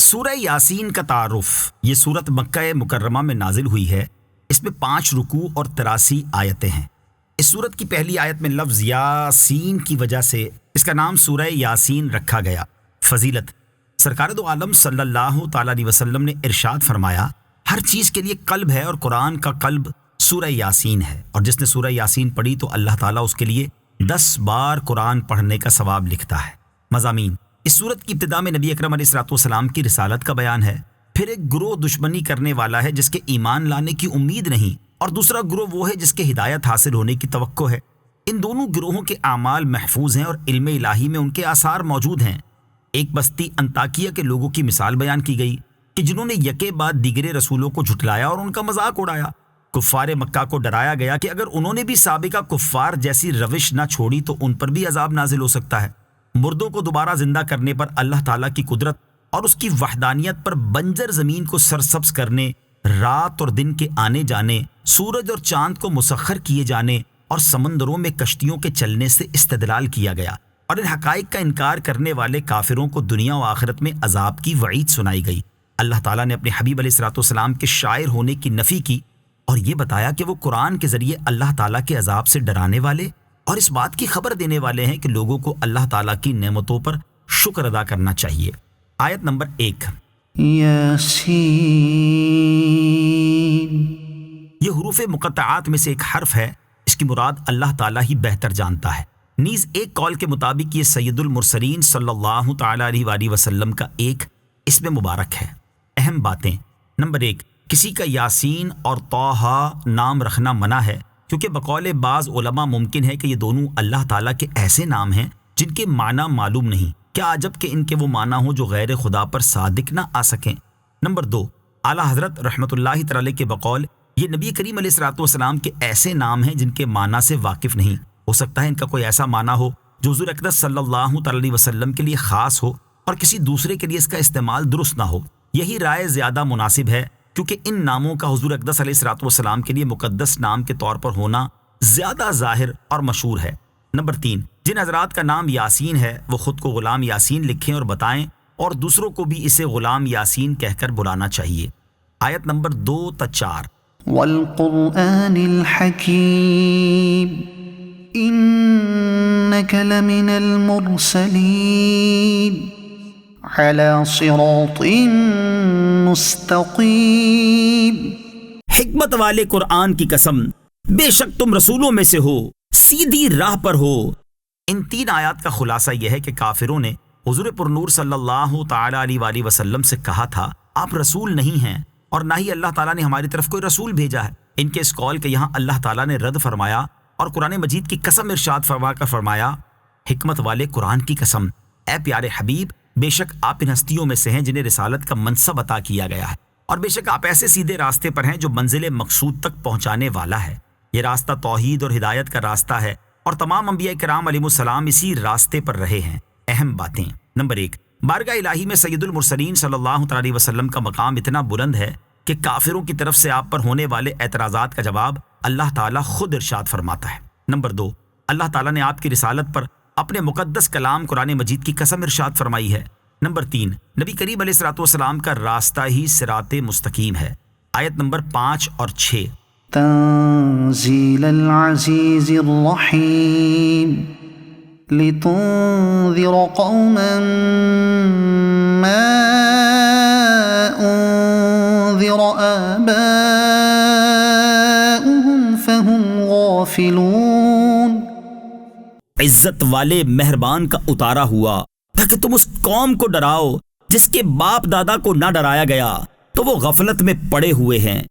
سورہ یاسین کا تعارف۔ یہ سورت مکہ مکرمہ میں نازل ہوئی ہے۔ اس میں 5 رکوع اور 83 آیتیں ہیں۔ اس سورت کی پہلی آیت میں لفظ یاسین کی وجہ سے اس کا نام سورہ یاسین رکھا گیا۔ فضیلت: سرکار دو عالم صلی اللہ تعالیٰ علیہ وسلم نے ارشاد فرمایا، ہر چیز کے لیے قلب ہے اور قرآن کا قلب سورہ یاسین ہے، اور جس نے سورہ یاسین پڑھی تو اللہ تعالیٰ اس کے لیے 10 بار قرآن پڑھنے کا ثواب لکھتا ہے۔ مضامین: اس سورت کی ابتدا میں نبی اکرم علیہ الصلوۃ والسلام کی رسالت کا بیان ہے، پھر ایک گروہ دشمنی کرنے والا ہے جس کے ایمان لانے کی امید نہیں، اور دوسرا گروہ وہ ہے جس کے ہدایت حاصل ہونے کی توقع ہے۔ ان دونوں گروہوں کے اعمال محفوظ ہیں اور علم الہی میں ان کے آثار موجود ہیں۔ ایک بستی انطاکیہ کے لوگوں کی مثال بیان کی گئی کہ جنہوں نے یکے بعد دیگرے رسولوں کو جھٹلایا اور ان کا مذاق اڑایا۔ کفار مکہ کو ڈرایا گیا کہ اگر انہوں نے بھی سابقہ کفار جیسی روش نہ چھوڑی تو ان پر بھی عذاب نازل ہو سکتا ہے۔ مردوں کو دوبارہ زندہ کرنے پر اللہ تعالیٰ کی قدرت اور اس کی وحدانیت پر بنجر زمین کو سرسبز کرنے، رات اور دن کے آنے جانے، سورج اور چاند کو مسخر کیے جانے اور سمندروں میں کشتیوں کے چلنے سے استدلال کیا گیا، اور ان حقائق کا انکار کرنے والے کافروں کو دنیا و آخرت میں عذاب کی وعید سنائی گئی۔ اللہ تعالیٰ نے اپنے حبیب علیہ الصلوۃ والسلام کے شاعر ہونے کی نفی کی اور یہ بتایا کہ وہ قرآن کے ذریعے اللہ تعالیٰ کے عذاب سے ڈرانے والے اور اس بات کی خبر دینے والے ہیں کہ لوگوں کو اللہ تعالیٰ کی نعمتوں پر شکر ادا کرنا چاہیے۔ آیت نمبر 1۔ یاسین، یہ حروف مقطعات میں سے ایک حرف ہے، اس کی مراد اللہ تعالیٰ ہی بہتر جانتا ہے۔ نیز ایک قول کے مطابق یہ سید المرسلین صلی اللہ تعالیٰ علیہ وآلہ وسلم کا ایک اسم مبارک ہے۔ اہم باتیں: نمبر 1، کسی کا یاسین اور طٰہٰ نام رکھنا منع ہے، کیونکہ بقول بعض علماء ممکن ہے کہ یہ دونوں اللہ تعالیٰ کے ایسے نام ہیں جن کے معنی معلوم نہیں، کیا عجب کہ ان کے وہ معنی ہوں جو غیر خدا پر صادق نہ آ سکیں۔ نمبر 2، اعلیٰ حضرت رحمۃ اللہ تعالی کے بقول یہ نبی کریم علیہ الصلوۃ والسلام کے ایسے نام ہیں جن کے معنی سے واقف نہیں، ہو سکتا ہے ان کا کوئی ایسا معنی ہو جو حضور اقدس صلی اللہ تعالی علیہ وسلم کے لیے خاص ہو اور کسی دوسرے کے لیے اس کا استعمال درست نہ ہو۔ یہی رائے زیادہ مناسب ہے، کیونکہ ان ناموں کا حضور اقدس علیہ الصلوۃ والسلام کے لیے مقدس نام کے طور پر ہونا زیادہ ظاہر اور مشہور ہے۔ نمبر 3، جن حضرات کا نام یاسین ہے وہ خود کو غلام یاسین لکھیں اور بتائیں، اور دوسروں کو بھی اسے غلام یاسین کہہ کر بلانا چاہیے۔ آیت نمبر 2 تا 4۔ والقرآن الحکیم انک لمن المرسلین علی صراط مستقیم۔ حکمت والے قرآن کی قسم، بے شک تم رسولوں میں سے ہو، سیدھی راہ پر ہو۔ ان 3 آیات کا خلاصہ یہ ہے کہ کافروں نے حضور پرنور صلی اللہ تعالی علیہ وآلہ وسلم سے کہا تھا آپ رسول نہیں ہیں، اور نہ ہی اللہ تعالیٰ نے ہماری طرف کوئی رسول بھیجا ہے۔ ان کے اس قول کے یہاں اللہ تعالیٰ نے رد فرمایا اور قرآن مجید کی قسم ارشاد فرما کر فرمایا، حکمت والے قرآن کی قسم، اے پیارے حبیب، بے شک آپ ان ہستیوں میں سے ہیں جنہیں رسالت کا منصب عطا کیا گیا ہے، اور بے شک آپ ایسے سیدھے راستے پر ہیں جو منزل مقصود تک پہنچانے والا ہے۔ یہ راستہ توحید اور ہدایت کا راستہ ہے، اور تمام انبیاء کرام علیہ السلام اسی راستے پر رہے ہیں۔ اہم باتیں: نمبر 1، بارگاہ الہی میں سید المرسلین صلی اللہ علیہ وسلم کا مقام اتنا بلند ہے کہ کافروں کی طرف سے آپ پر ہونے والے اعتراضات کا جواب اللہ تعالیٰ خود ارشاد فرماتا ہے۔ نمبر 2، اللہ تعالیٰ نے آپ کی رسالت پر اپنے مقدس کلام قرآن مجید کی قسم ارشاد فرمائی ہے۔ نمبر 3، نبی کریم علیہ الصلوۃ والسلام کا راستہ ہی صراط مستقیم ہے۔ آیت نمبر 5 اور 6۔ تنزیل العزیز الرحیم لتنذر قوما ما انذر آباؤهم فهم غافلون۔ عزت والے مہربان کا اتارا ہوا تاکہ تم اس قوم کو ڈراؤ جس کے باپ دادا کو نہ ڈرایا گیا تو وہ غفلت میں پڑے ہوئے ہیں۔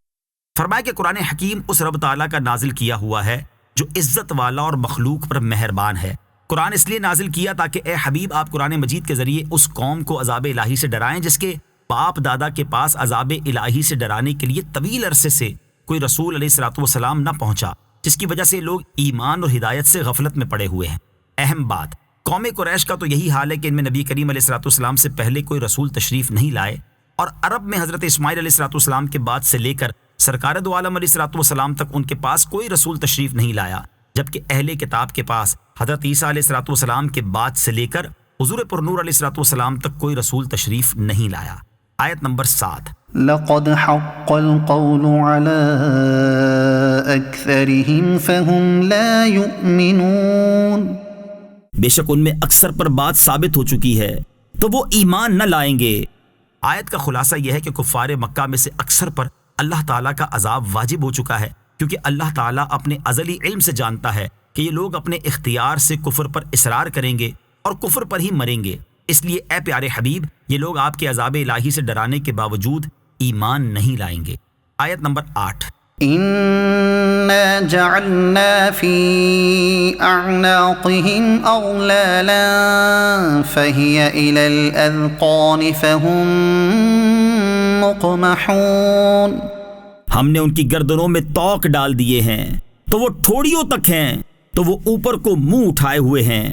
فرمایا کہ قرآن حکیم اس رب تعالیٰ کا نازل کیا ہوا ہے جو عزت والا اور مخلوق پر مہربان ہے۔ قرآن اس لیے نازل کیا تاکہ اے حبیب آپ قرآن مجید کے ذریعے اس قوم کو عذاب الہی سے ڈرائیں جس کے باپ دادا کے پاس عذاب الہی سے ڈرانے کے لیے طویل عرصے سے کوئی رسول علیہ الصلوۃ والسلام نہ پہنچا، جس کی وجہ سے لوگ ایمان اور ہدایت سے غفلت میں پڑے ہوئے ہیں۔ اہم بات: قوم قریش کا تو یہی حال ہے کہ ان میں نبی کریم علیہ الصلوۃ والسلام سے پہلے کوئی رسول تشریف نہیں لائے، اور عرب میں حضرت اسماعیل علیہ الصلوۃ والسلام کے بعد سے لے کر سرکار دو عالم علیہ الصلوۃ والسلام تک ان کے پاس کوئی رسول تشریف نہیں لایا، جبکہ اہل کتاب کے پاس حضرت عیسیٰ علیہ الصلوۃ والسلام کے بعد سے لے کر حضور پرنور علیہ الصلوۃ والسلام تک کوئی رسول تشریف نہیں لایا۔ آیت نمبر 7. لقد حق القول على أكثرهم فهم لا يؤمنون. بے شک ان میں اکثر پر بات ثابت ہو چکی ہے تو وہ ایمان نہ لائیں گے. آیت کا خلاصہ یہ ہے کہ کفار مکہ میں سے اکثر پر اللہ تعالیٰ کا عذاب واجب ہو چکا ہے، کیونکہ اللہ تعالیٰ اپنے ازلی علم سے جانتا ہے کہ یہ لوگ اپنے اختیار سے کفر پر اصرار کریں گے اور کفر پر ہی مریں گے. اس لیے اے پیارے حبیب، یہ لوگ آپ کے عذاب الہی سے ڈرانے کے باوجود ایمان نہیں لائیں گے. آیت نمبر 8. إنا جعلنا في أعناقهم أغلالا فهي إلى الأذقان فهم مقمحون. ہم نے ان کی گردنوں میں توق ڈال دیے ہیں تو وہ ٹھوڑیوں تک ہیں تو وہ اوپر کو منہ اٹھائے ہوئے ہیں.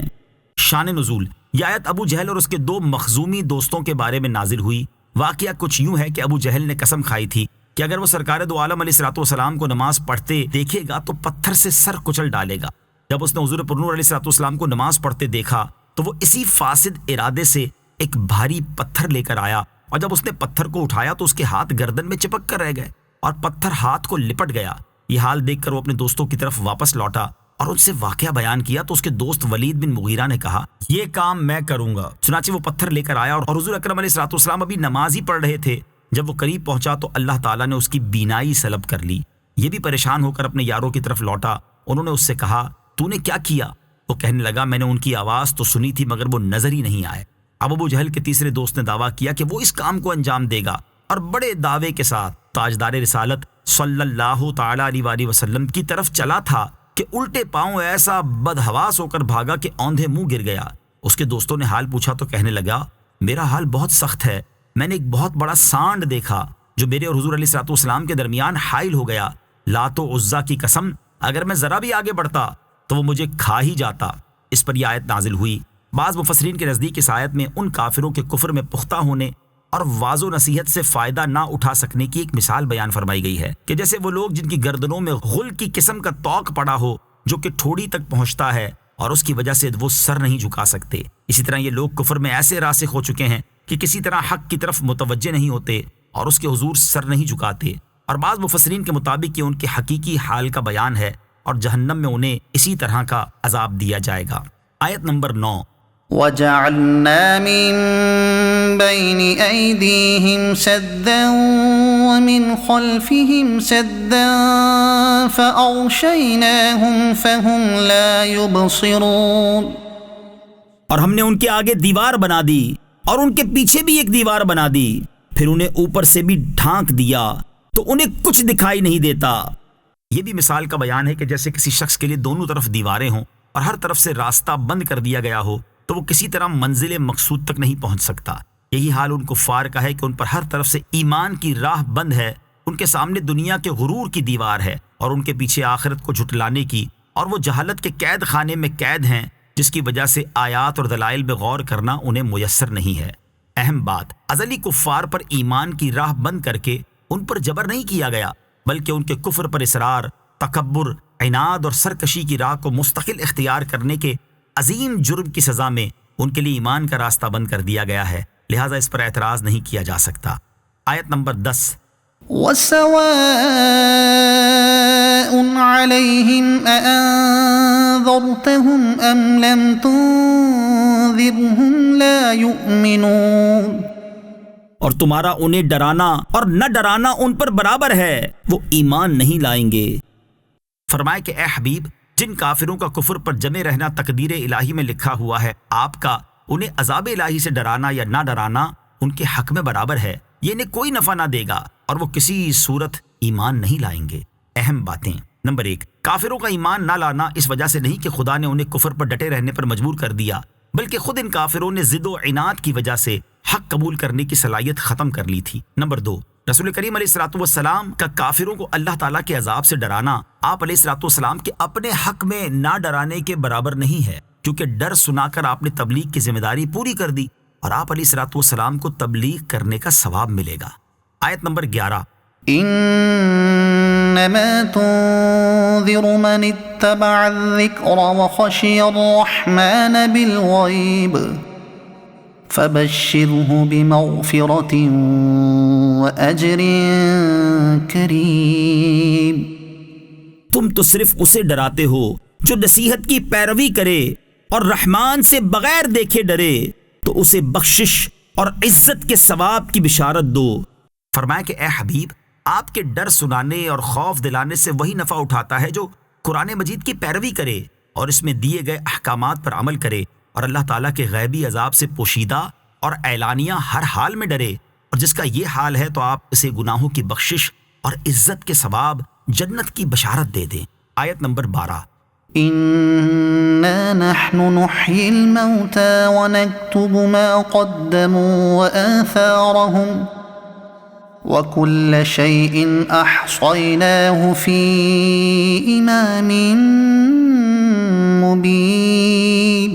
شان نزول. یہ آیت ابو جہل اور اس کے 2 مخزومی دوستوں کے بارے میں نازل ہوئی. واقعہ کچھ یوں ہے کہ ابو جہل نے قسم کھائی تھی کہ اگر وہ سرکار دو عالم علیہ الصلوۃ والسلام کو نماز پڑھتے دیکھے گا تو پتھر سے سر کچل ڈالے گا. جب اس نے حضور پرنور علیہ الصلوۃ والسلام کو نماز پڑھتے دیکھا تو وہ اسی فاسد ارادے سے ایک بھاری پتھر لے کر آیا، اور جب اس نے پتھر کو اٹھایا تو اس کے ہاتھ گردن میں چپک کر رہ گئے اور پتھر ہاتھ کو لپٹ گیا. یہ حال دیکھ کر وہ اپنے دوستوں کی طرف واپس لوٹا اور ان سے واقعہ بیان کیا تو اس کے دوست ولید بن مغیرہ نے کہا یہ کام میں کروں گا. چنانچہ وہ پتھر لے کر آیا اور حضور اکرم علیہ الصلوۃ والسلام ابھی نماز ہی پڑھ رہے تھے. جب وہ قریب پہنچا تو اللہ تعالیٰ نے اس کی بینائی سلب کر لی. یہ بھی پریشان ہو کر اپنے یاروں کی طرف لوٹا. انہوں نے اس سے کہا تو نے کیا کیا؟ وہ کہنے لگا میں نے ان کی آواز تو سنی تھی مگر وہ نظر ہی نہیں آئے. اب ابو جہل کے تیسرے دوست نے دعویٰ کیا کہ وہ اس کام کو انجام دے گا، اور بڑے دعوے کے ساتھ تاجدار رسالت صلی اللہ تعالی علیہ وآلہ وسلم کی طرف چلا تھا کہ الٹے پاؤں ایسا بدحواس ہو کر بھاگا کہ اوندھے منہ گر گیا. اس کے دوستوں نے حال پوچھا تو کہنے لگا میرا حال بہت سخت ہے. میں نے ایک بہت بڑا سانڈ دیکھا جو میرے اور حضور علیہ الصلوۃ والسلام کے درمیان حائل ہو گیا. لات و عزا کی قسم اگر میں ذرا بھی آگے بڑھتا تو وہ مجھے کھا ہی جاتا. اس پر یہ آیت نازل ہوئی. بعض مفسرین کے نزدیک اس آیت میں ان کافروں کے کفر میں پختہ ہونے اور واض و نصیحت سے فائدہ نہ اٹھا سکنے کی ایک مثال بیان فرمائی گئی ہے کہ جیسے وہ لوگ جن کی گردنوں میں غل کی قسم کا توق پڑا ہو جو کہ ٹھوڑی تک پہنچتا ہے اور اس کی وجہ سے وہ سر نہیں جھکا سکتے. اسی طرح یہ لوگ کفر میں ایسے راسخ ہو چکے ہیں کہ کسی طرح حق کی طرف متوجہ نہیں ہوتے اور اس کے حضور سر نہیں جھکاتے. اور بعض مفسرین کے مطابق یہ ان کے حقیقی حال کا بیان ہے اور جہنم میں انہیں اسی طرح کا عذاب دیا جائے گا. آیت نمبر 9. وَجَعَلْنَا مِن بَيْنِ أَيْدِيهِمْ سَدًّا وَمِنْ خَلْفِهِمْ سَدًّا فَأَغْشَيْنَاهُمْ فَهُمْ لَا يُبْصِرُونَ. اور ہم نے ان کے آگے دیوار بنا دی اور ان کے پیچھے بھی ایک دیوار بنا دی، پھر انہیں اوپر سے بھی ڈھانک دیا تو انہیں کچھ دکھائی نہیں دیتا. یہ بھی مثال کا بیان ہے کہ جیسے کسی شخص کے لیے دونوں طرف دیواریں ہوں اور ہر طرف سے راستہ بند کر دیا گیا ہو تو وہ کسی طرح منزل مقصود تک نہیں پہنچ سکتا. یہی حال ان کفار کا ہے کہ ان پر ہر طرف سے ایمان کی راہ بند ہے. ان کے سامنے دنیا کے غرور کی دیوار ہے اور ان کے پیچھے آخرت کو جھٹلانے کی اور وہ جہالت کے قید خانے میں قید ہیں جس کی وجہ سے آیات اور دلائل پہ غور کرنا انہیں میسر نہیں ہے. اہم بات، ازلی کفار پر ایمان کی راہ بند کر کے ان پر جبر نہیں کیا گیا، بلکہ ان کے کفر پر اصرار، تکبر، عناد اور سرکشی کی راہ کو مستقل اختیار کرنے کے عظیم جرم کی سزا میں ان کے لیے ایمان کا راستہ بند کر دیا گیا ہے. لہٰذا اس پر اعتراض نہیں کیا جا سکتا. آیت نمبر 10. وَسَوَاءٌ عَلَيْهِمْ أَأَنذَرْتَهُمْ أَمْ لَمْ تُنذِرْهُمْ لَا يُؤْمِنُونَ. اور تمہارا انہیں ڈرانا اور نہ ڈرانا ان پر برابر ہے، وہ ایمان نہیں لائیں گے. فرمائے کہ اے حبیب، جن کافروں کا کفر پر جمے رہنا تقدیر الہی میں لکھا ہوا ہے، آپ کا انہیں عذاب الہی سے ڈرانا یا نہ ڈرانا ان کے حق میں برابر ہے. یہ انہیں کوئی نفع نہ دے گا اور وہ کسی صورت ایمان نہیں لائیں گے. اہم باتیں. نمبر 1، کافروں کا ایمان نہ لانا اس وجہ سے نہیں کہ خدا نے انہیں کفر پر ڈٹے رہنے پر مجبور کر دیا، بلکہ خود ان کافروں نے ضد و عناد کی وجہ سے حق قبول کرنے کی صلاحیت ختم کر لی تھی. نمبر 2، رسول کریم علیہ الصلوۃ والسلام کا کافروں کو اللہ تعالیٰ کے عذاب سے ڈرانا آپ علیہ الصلوۃ والسلام کے اپنے حق میں نہ ڈرانے کے برابر نہیں ہے، کیونکہ ڈر سنا کر آپ نے تبلیغ کی ذمہ داری پوری کر دی اور آپ علیہ الصلوۃ والسلام کو تبلیغ کرنے کا ثواب ملے گا. آیت نمبر 11. انما تنذر من اتبع الذکر وخشی الرحمن بالغیب. فبشره بمغفرة وأجر کریم. تم تو صرف اسے ڈراتے ہو جو نصیحت کی پیروی کرے اور رحمان سے بغیر دیکھے ڈرے، تو اسے بخشش اور عزت کے ثواب کی بشارت دو. فرمایا کہ اے حبیب، آپ کے ڈر سنانے اور خوف دلانے سے وہی نفع اٹھاتا ہے جو قرآن مجید کی پیروی کرے اور اس میں دیے گئے احکامات پر عمل کرے اور اللہ تعالیٰ کے غیبی عذاب سے پوشیدہ اور اعلانیہ ہر حال میں ڈرے، اور جس کا یہ حال ہے تو آپ اسے گناہوں کی بخشش اور عزت کے ثواب جنت کی بشارت دے دیں. آیت نمبر 12. إنا نحن نحيي الموتى ونكتب ما قدموا وآثارهم وكل شيء أحصيناه في إمام مبين.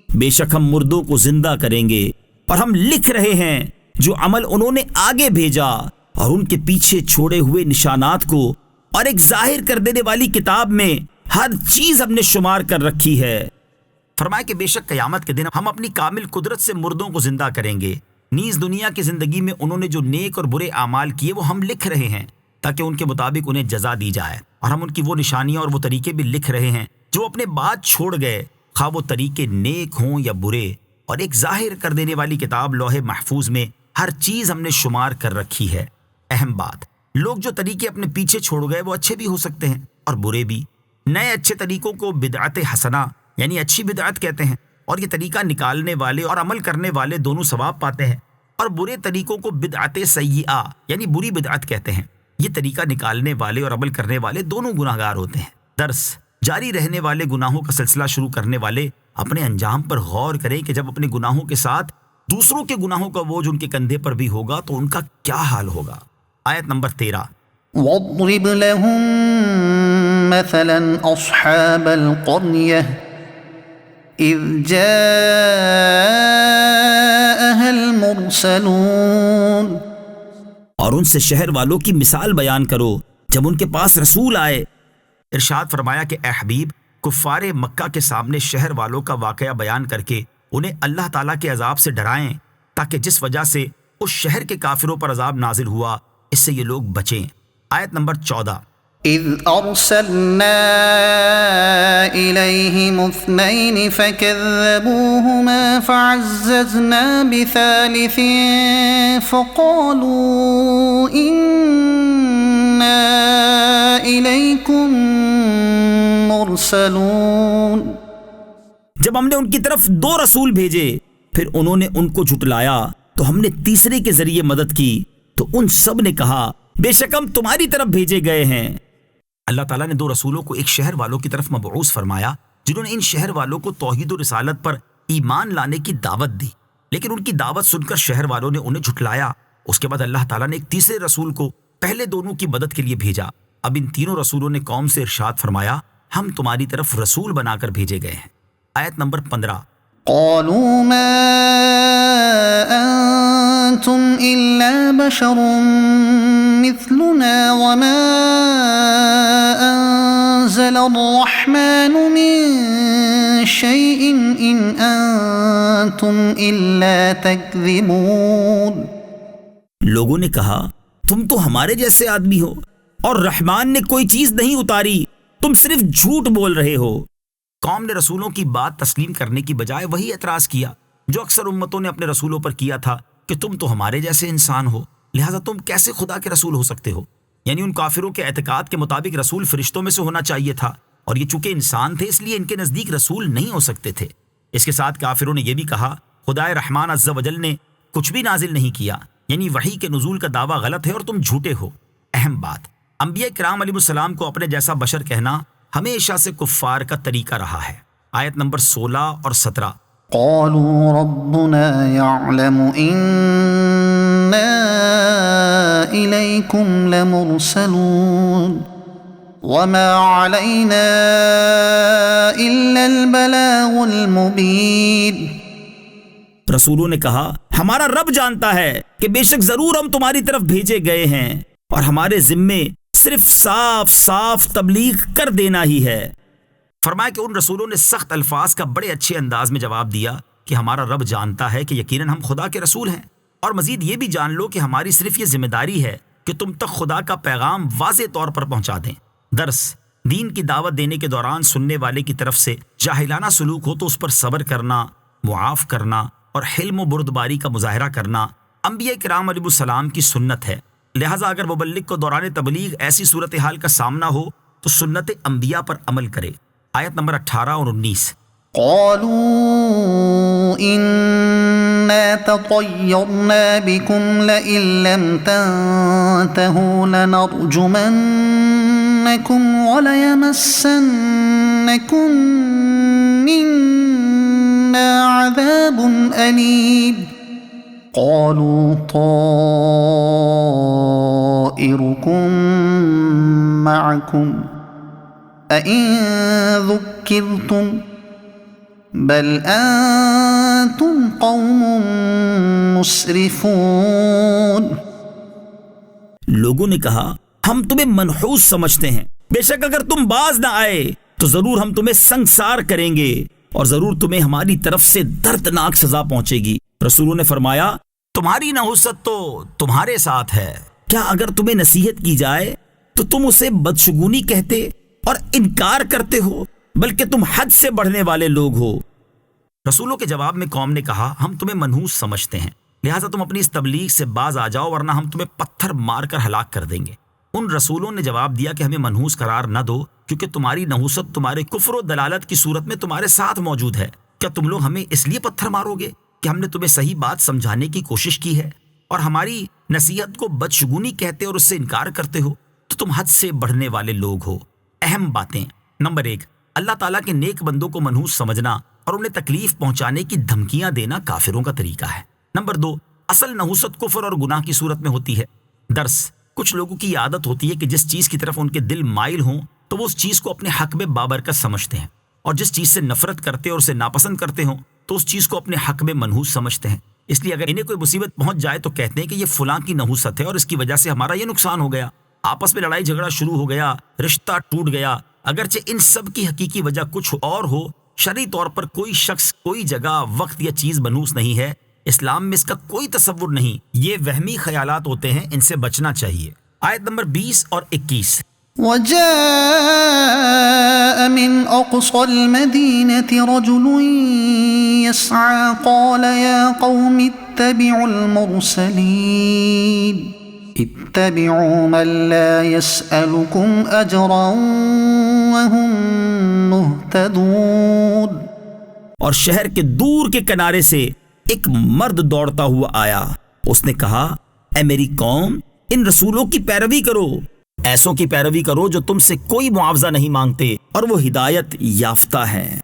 بے شک ہم مردوں کو زندہ کریں گے اور ہم لکھ رہے ہیں جو عمل انہوں نے آگے بھیجا اور ان کے پیچھے چھوڑے ہوئے نشانات کو، اور ایک ظاہر کر دینے والی کتاب میں ہر چیز ہم نے شمار کر رکھی ہے. فرمایا کہ بے شک قیامت کے دن ہم اپنی کامل قدرت سے مردوں کو زندہ کریں گے. نیز دنیا کی زندگی میں انہوں نے جو نیک اور برے اعمال کیے وہ ہم لکھ رہے ہیں تاکہ ان کے مطابق انہیں جزا دی جائے، اور ہم ان کی وہ نشانیاں اور وہ طریقے بھی لکھ رہے ہیں جو اپنے بعد چھوڑ گئے، خواہ وہ طریقے نیک ہوں یا برے. اور ایک ظاہر کر دینے والی کتاب لوح محفوظ میں ہر چیز ہم نے شمار کر رکھی ہے. اہم بات، لوگ جو طریقے اپنے پیچھے چھوڑ گئے وہ اچھے بھی ہو سکتے ہیں اور برے بھی. نئے اچھے طریقوں کو بدعت حسنہ یعنی اچھی بدعت کہتے ہیں، اور یہ طریقہ نکالنے والے اور عمل کرنے والے دونوں ثواب پاتے ہیں. اور برے طریقوں کو بدعت سیئہ یعنی بری بدعت کہتے ہیں. یہ طریقہ نکالنے والے اور عمل کرنے والے دونوں گناہگار ہوتے ہیں. درس، جاری رہنے والے گناہوں کا سلسلہ شروع کرنے والے اپنے انجام پر غور کریں کہ جب اپنے گناہوں کے ساتھ دوسروں کے گناہوں کا بوجھ ان کے کندھے پر بھی ہوگا تو ان کا کیا حال ہوگا. آیت نمبر 13. واضرب لهم مثلا أصحاب القرية إذ جاءها المرسلون. اور ان سے شہر والوں کی مثال بیان کرو جب ان کے پاس رسول آئے. ارشاد فرمایا کہ اے حبیب، کفار مکہ کے سامنے شہر والوں کا واقعہ بیان کر کے انہیں اللہ تعالیٰ کے عذاب سے ڈرائیں تاکہ جس وجہ سے اس شہر کے کافروں پر عذاب نازل ہوا اس سے یہ لوگ بچیں. آیت نمبر 14. إذ أرسلنا إليهم 2 فكذبوهما فعززنا بثالث فقالوا إنا إليكم مرسلون. جب ہم نے ان کی طرف 2 رسول بھیجے پھر انہوں نے ان کو جھٹلایا تو ہم نے تیسرے کے ذریعے مدد کی تو ان سب نے کہا بے شک ہم تمہاری طرف بھیجے گئے ہیں. اللہ تعالیٰ نے 2 رسولوں کو ایک شہر والوں کی طرف مبعوث فرمایا جنہوں نے ان شہر والوں کو توحید و رسالت پر ایمان لانے کی دعوت دی، لیکن ان کی دعوت سن کر شہر والوں نے انہیں جھٹلایا. اس کے بعد اللہ تعالیٰ نے ایک تیسرے رسول کو پہلے دونوں کی مدد کے لیے بھیجا. اب ان تینوں رسولوں نے قوم سے ارشاد فرمایا ہم تمہاری طرف رسول بنا کر بھیجے گئے ہیں. آیت نمبر 15. قالوا ما أنتم إلا بشر مثلنا وما أنزل الرحمن من شيء إن أنتم إلا تكذبون. لوگوں نے کہا تم تو ہمارے جیسے آدمی ہو اور رحمان نے کوئی چیز نہیں اتاری، تم صرف جھوٹ بول رہے ہو. قوم نے رسولوں کی بات تسلیم کرنے کی بجائے وہی اعتراض کیا جو اکثر امتوں نے اپنے رسولوں پر کیا تھا کہ تم تو ہمارے جیسے انسان ہو، لہٰذا تم کیسے خدا کے رسول ہو سکتے ہو. یعنی ان کافروں کے اعتقاد کے مطابق رسول فرشتوں میں سے ہونا چاہیے تھا، اور یہ چونکہ انسان تھے اس لیے ان کے نزدیک رسول نہیں ہو سکتے تھے. اس کے ساتھ کافروں نے یہ بھی کہا خدائے رحمان عز و جل نے کچھ بھی نازل نہیں کیا، یعنی وحی کے نزول کا دعویٰ غلط ہے اور تم جھوٹے ہو. اہم بات، انبیاء کرام علیہ السلام کو اپنے جیسا بشر کہنا ہمیشہ سے کفار کا طریقہ رہا ہے. آیت نمبر 16 اور 17. قالوا ربنا يعلم إنا إليكم لمرسلون وما علينا إلا البلاغ المبين. رسولوں نے کہا ہمارا رب جانتا ہے کہ بے شک ضرور ہم تمہاری طرف بھیجے گئے ہیں اور ہمارے ذمے صرف صاف صاف تبلیغ کر دینا ہی ہے. فرمایا کہ ان رسولوں نے سخت الفاظ کا بڑے اچھے انداز میں جواب دیا کہ ہمارا رب جانتا ہے کہ یقیناً ہم خدا کے رسول ہیں، اور مزید یہ بھی جان لو کہ ہماری صرف یہ ذمہ داری ہے کہ تم تک خدا کا پیغام واضح طور پر پہنچا دیں۔ درس: دین کی دعوت دینے کے دوران سننے والے کی طرف سے جاہلانہ سلوک ہو تو اس پر صبر کرنا، معاف کرنا اور حلم و بردباری کا مظاہرہ کرنا انبیاء کرام علیہ السلام کی سنت ہے۔ لہٰذا اگر مبلغ کو دوران تبلیغ ایسی صورتحال کا سامنا ہو تو سنت انبیاء پر عمل کرے۔ آیت نمبر 18 اور 19۔ قالوا إنا تطيرنا بكم لئن لم تنتهوا لنرجمنكم وليمسنكم منا عذاب أليم قالوا طائركم معكم أئن ذكرتم بل أنتم قوم مسرفون۔ لوگوں نے کہا ہم تمہیں منحوس سمجھتے ہیں، بے شک اگر تم باز نہ آئے تو ضرور ہم تمہیں سنگسار کریں گے اور ضرور تمہیں ہماری طرف سے دردناک سزا پہنچے گی۔ رسولوں نے فرمایا تمہاری نحوست تو تمہارے ساتھ ہے۔ کیا اگر تمہیں نصیحت کی جائے تو تم اسے بدشگونی کہتے اور انکار کرتے ہو، بلکہ تم حد سے بڑھنے والے لوگ ہو۔ رسولوں کے جواب میں قوم نے کہا ہم تمہیں منحوس سمجھتے ہیں، لہٰذا تم اپنی اس تبلیغ سے باز آ جاؤ ورنہ ہم تمہیں پتھر مار کر ہلاک کر دیں گے۔ ان رسولوں نے جواب دیا کہ ہمیں منحوس قرار نہ دو، کیونکہ تمہاری نحوست تمہارے کفر و دلالت کی صورت میں تمہارے ساتھ موجود ہے۔ کیا تم لوگ ہمیں اس لیے پتھر مارو گے کہ ہم نے تمہیں صحیح بات سمجھانے کی کوشش کی ہے اور ہماری نصیحت کو بدشگونی کہتے اور اس سے انکار کرتے ہو؟ تو تم حد سے بڑھنے والے لوگ ہو۔ اہم باتیں: نمبر 1، اللہ تعالیٰ کے نیک بندوں کو منحوس سمجھنا اور انہیں تکلیف پہنچانے کی دھمکیاں دینا کافروں کا طریقہ ہے۔ نمبر 2، اصل نحوست کفر اور گناہ کی صورت میں ہوتی ہے۔ درس: کچھ لوگوں کی عادت ہوتی ہے کہ جس چیز کی طرف ان کے دل مائل ہوں تو وہ اس چیز کو اپنے حق میں بابرکت سمجھتے ہیں، اور جس چیز سے نفرت کرتے اور اسے ناپسند کرتے ہوں تو اس چیز کو اپنے حق میں منحوس سمجھتے ہیں۔ اس لیے اگر انہیں کوئی مصیبت پہنچ جائے تو کہتے ہیں کہ یہ فلاں کی نحوست ہے اور اس کی وجہ سے ہمارا یہ نقصان ہو گیا، آپس میں لڑائی جھگڑا شروع ہو گیا، رشتہ ٹوٹ گیا۔ اگرچہ ان سب کی حقیقی وجہ کچھ اور ہو، شرعی طور پر کوئی شخص، کوئی جگہ، وقت یا چیز منحوس نہیں ہے۔ اسلام میں اس کا کوئی تصور نہیں، یہ وہمی خیالات ہوتے ہیں، ان سے بچنا چاہیے۔ آیت نمبر 20 اور 21۔ وجاء من أقصى المدينة رجل يسعى قال يا قوم اتبعوا المرسلين اتبعوا من لا يسألكم أجرا وهم مهتدون۔ اور شہر کے دور کے کنارے سے ایک مرد دوڑتا ہوا آیا، اس نے کہا اے میری قوم، ان رسولوں کی پیروی کرو، ایسوں کی پیروی کرو جو تم سے کوئی معاوضہ نہیں مانگتے اور وہ ہدایت یافتہ ہیں۔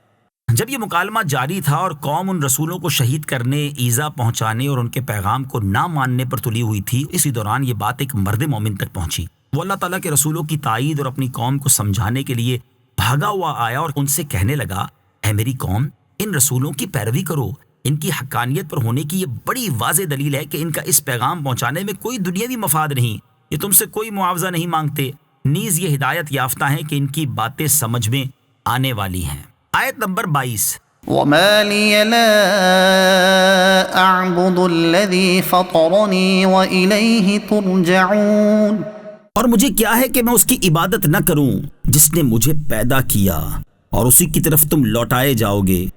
جب یہ مکالمہ جاری تھا اور قوم ان رسولوں کو شہید کرنے، ایذا پہنچانے اور ان کے پیغام کو نہ ماننے پر تلی ہوئی تھی، اسی دوران یہ بات ایک مرد مومن تک پہنچی۔ وہ اللہ تعالیٰ کے رسولوں کی تائید اور اپنی قوم کو سمجھانے کے لیے بھاگا ہوا آیا اور ان سے کہنے لگا اے میری قوم، ان رسولوں کی پیروی کرو، ان کی حقانیت پر ہونے کی یہ بڑی واضح دلیل ہے کہ ان کا اس پیغام پہنچانے میں کوئی دنیاوی مفاد نہیں، یہ تم سے کوئی معاوضہ نہیں مانگتے، نیز یہ ہدایت یافتہ ہیں کہ ان کی باتیں سمجھ میں آنے والی ہیں۔ آیت نمبر 22۔ وما لي لا أعبد الذي فطرني وإليه ترجعون۔ اور مجھے کیا ہے کہ میں اس کی عبادت نہ کروں جس نے مجھے پیدا کیا، اور اسی کی طرف تم لوٹائے جاؤ گے۔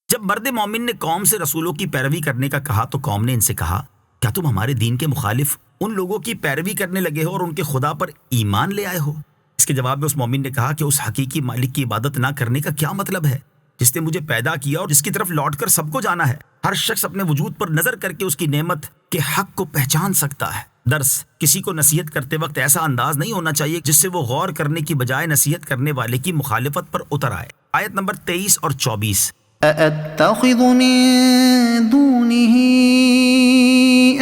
جب مرد مومن نے قوم سے رسولوں کی پیروی کرنے کا کہا تو قوم نے ان سے کہا کیا تم ہمارے دین کے مخالف ان لوگوں کی پیروی کرنے لگے ہو اور ان کے خدا پر ایمان لے آئے ہو؟ اس کے جواب میں اس مومن نے کہا کہ اس حقیقی مالک کی عبادت نہ کرنے کا کیا مطلب ہے جس نے مجھے پیدا کیا اور جس کی طرف لوٹ کر سب کو جانا ہے۔ ہر شخص اپنے وجود پر نظر کر کے اس کی نعمت کے حق کو پہچان سکتا ہے۔ درس: کسی کو نصیحت کرتے وقت ایسا انداز نہیں ہونا چاہیے جس سے وہ غور کرنے کی بجائے نصیحت کرنے والے کی مخالفت پر اتر آئے۔ آیت نمبر 23 اور 24۔ أَأَتَّخِذُ مِن دُونِهِ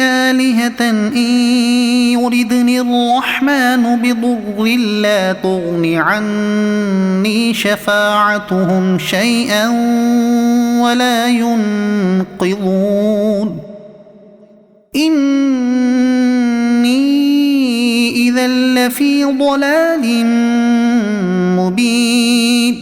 آلِهَةً إِن يُرِدْنِ الرَّحْمَنُ بِضُرٍّ لَّا تُغْنِ عَنِّي شَفَاعَتُهُمْ شَيْئًا وَلَا يُنقِذُونَ إِنِّي إِذًا لَّفِي ضَلَالٍ مُّبِينٍ۔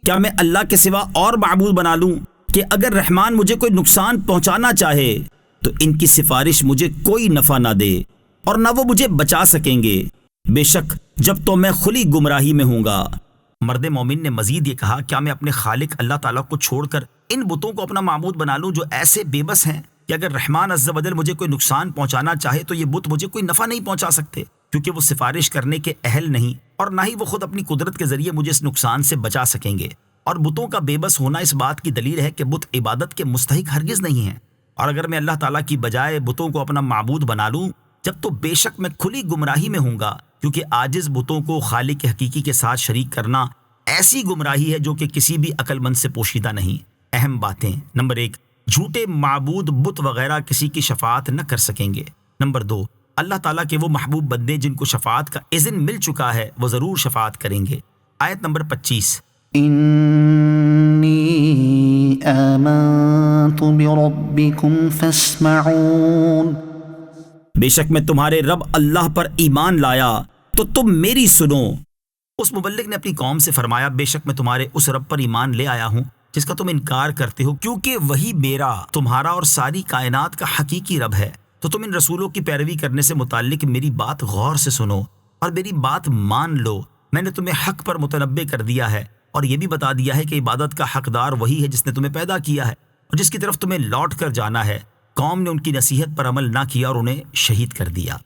کیا میں اللہ کے سوا اور معبود بنا لوں کہ اگر رحمان مجھے کوئی نقصان پہنچانا چاہے تو ان کی سفارش مجھے کوئی نفع نہ دے اور نہ وہ مجھے بچا سکیں گے، بے شک جب تو میں کھلی گمراہی میں ہوں گا۔ مرد مومن نے مزید یہ کہا، کیا میں اپنے خالق اللہ تعالیٰ کو چھوڑ کر ان بتوں کو اپنا معبود بنا لوں جو ایسے بے بس ہیں کہ اگر رحمان عز و جل مجھے کوئی نقصان پہنچانا چاہے تو یہ بت مجھے کوئی نفع نہیں پہنچا سکتے، کیونکہ وہ سفارش کرنے کے اہل نہیں اور نہ ہی وہ خود اپنی قدرت کے ذریعے مجھے اس نقصان سے بچا سکیں گے۔ اور بتوں کا بے بس ہونا اس بات کی دلیل ہے کہ بت عبادت کے مستحق ہرگز نہیں ہیں، اور اگر میں اللہ تعالیٰ کی بجائے بتوں کو اپنا معبود بنا لوں جب تو بے شک میں کھلی گمراہی میں ہوں گا، کیونکہ عاجز بتوں کو خالق حقیقی کے ساتھ شریک کرنا ایسی گمراہی ہے جو کہ کسی بھی عقل مند سے پوشیدہ نہیں۔ اہم باتیں: نمبر 1، جھوٹے معبود بت وغیرہ کسی کی شفاعت نہ کر سکیں گے۔ نمبر 2، اللہ تعالیٰ کے وہ محبوب بندے جن کو شفاعت کا اذن مل چکا ہے وہ ضرور شفاعت کریں گے۔ آیت نمبر 25، انی آمنت بربکم فاسمعون، بے شک میں تمہارے رب اللہ پر ایمان لایا تو تم میری سنو۔ اس مبلغ نے اپنی قوم سے فرمایا، بے شک میں تمہارے اس رب پر ایمان لے آیا ہوں جس کا تم انکار کرتے ہو، کیونکہ وہی میرا، تمہارا اور ساری کائنات کا حقیقی رب ہے، تو تم ان رسولوں کی پیروی کرنے سے متعلق میری بات غور سے سنو اور میری بات مان لو۔ میں نے تمہیں حق پر متنبع کر دیا ہے اور یہ بھی بتا دیا ہے کہ عبادت کا حقدار وہی ہے جس نے تمہیں پیدا کیا ہے اور جس کی طرف تمہیں لوٹ کر جانا ہے۔ قوم نے ان کی نصیحت پر عمل نہ کیا اور انہیں شہید کر دیا۔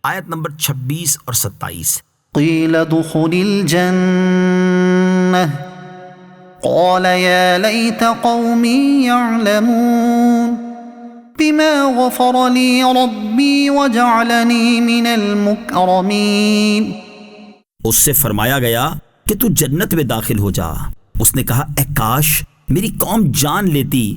آیت نمبر 26 اور 27، قیل ادخل الجنہ قال یا لیت قومی یعلمون بما غفر لی ربی وجعلنی من المکرمین، اس سے فرمایا گیا کہ تو جنت میں داخل ہو جا۔ اس نے کہا، اے کاش میری قوم جان لیتی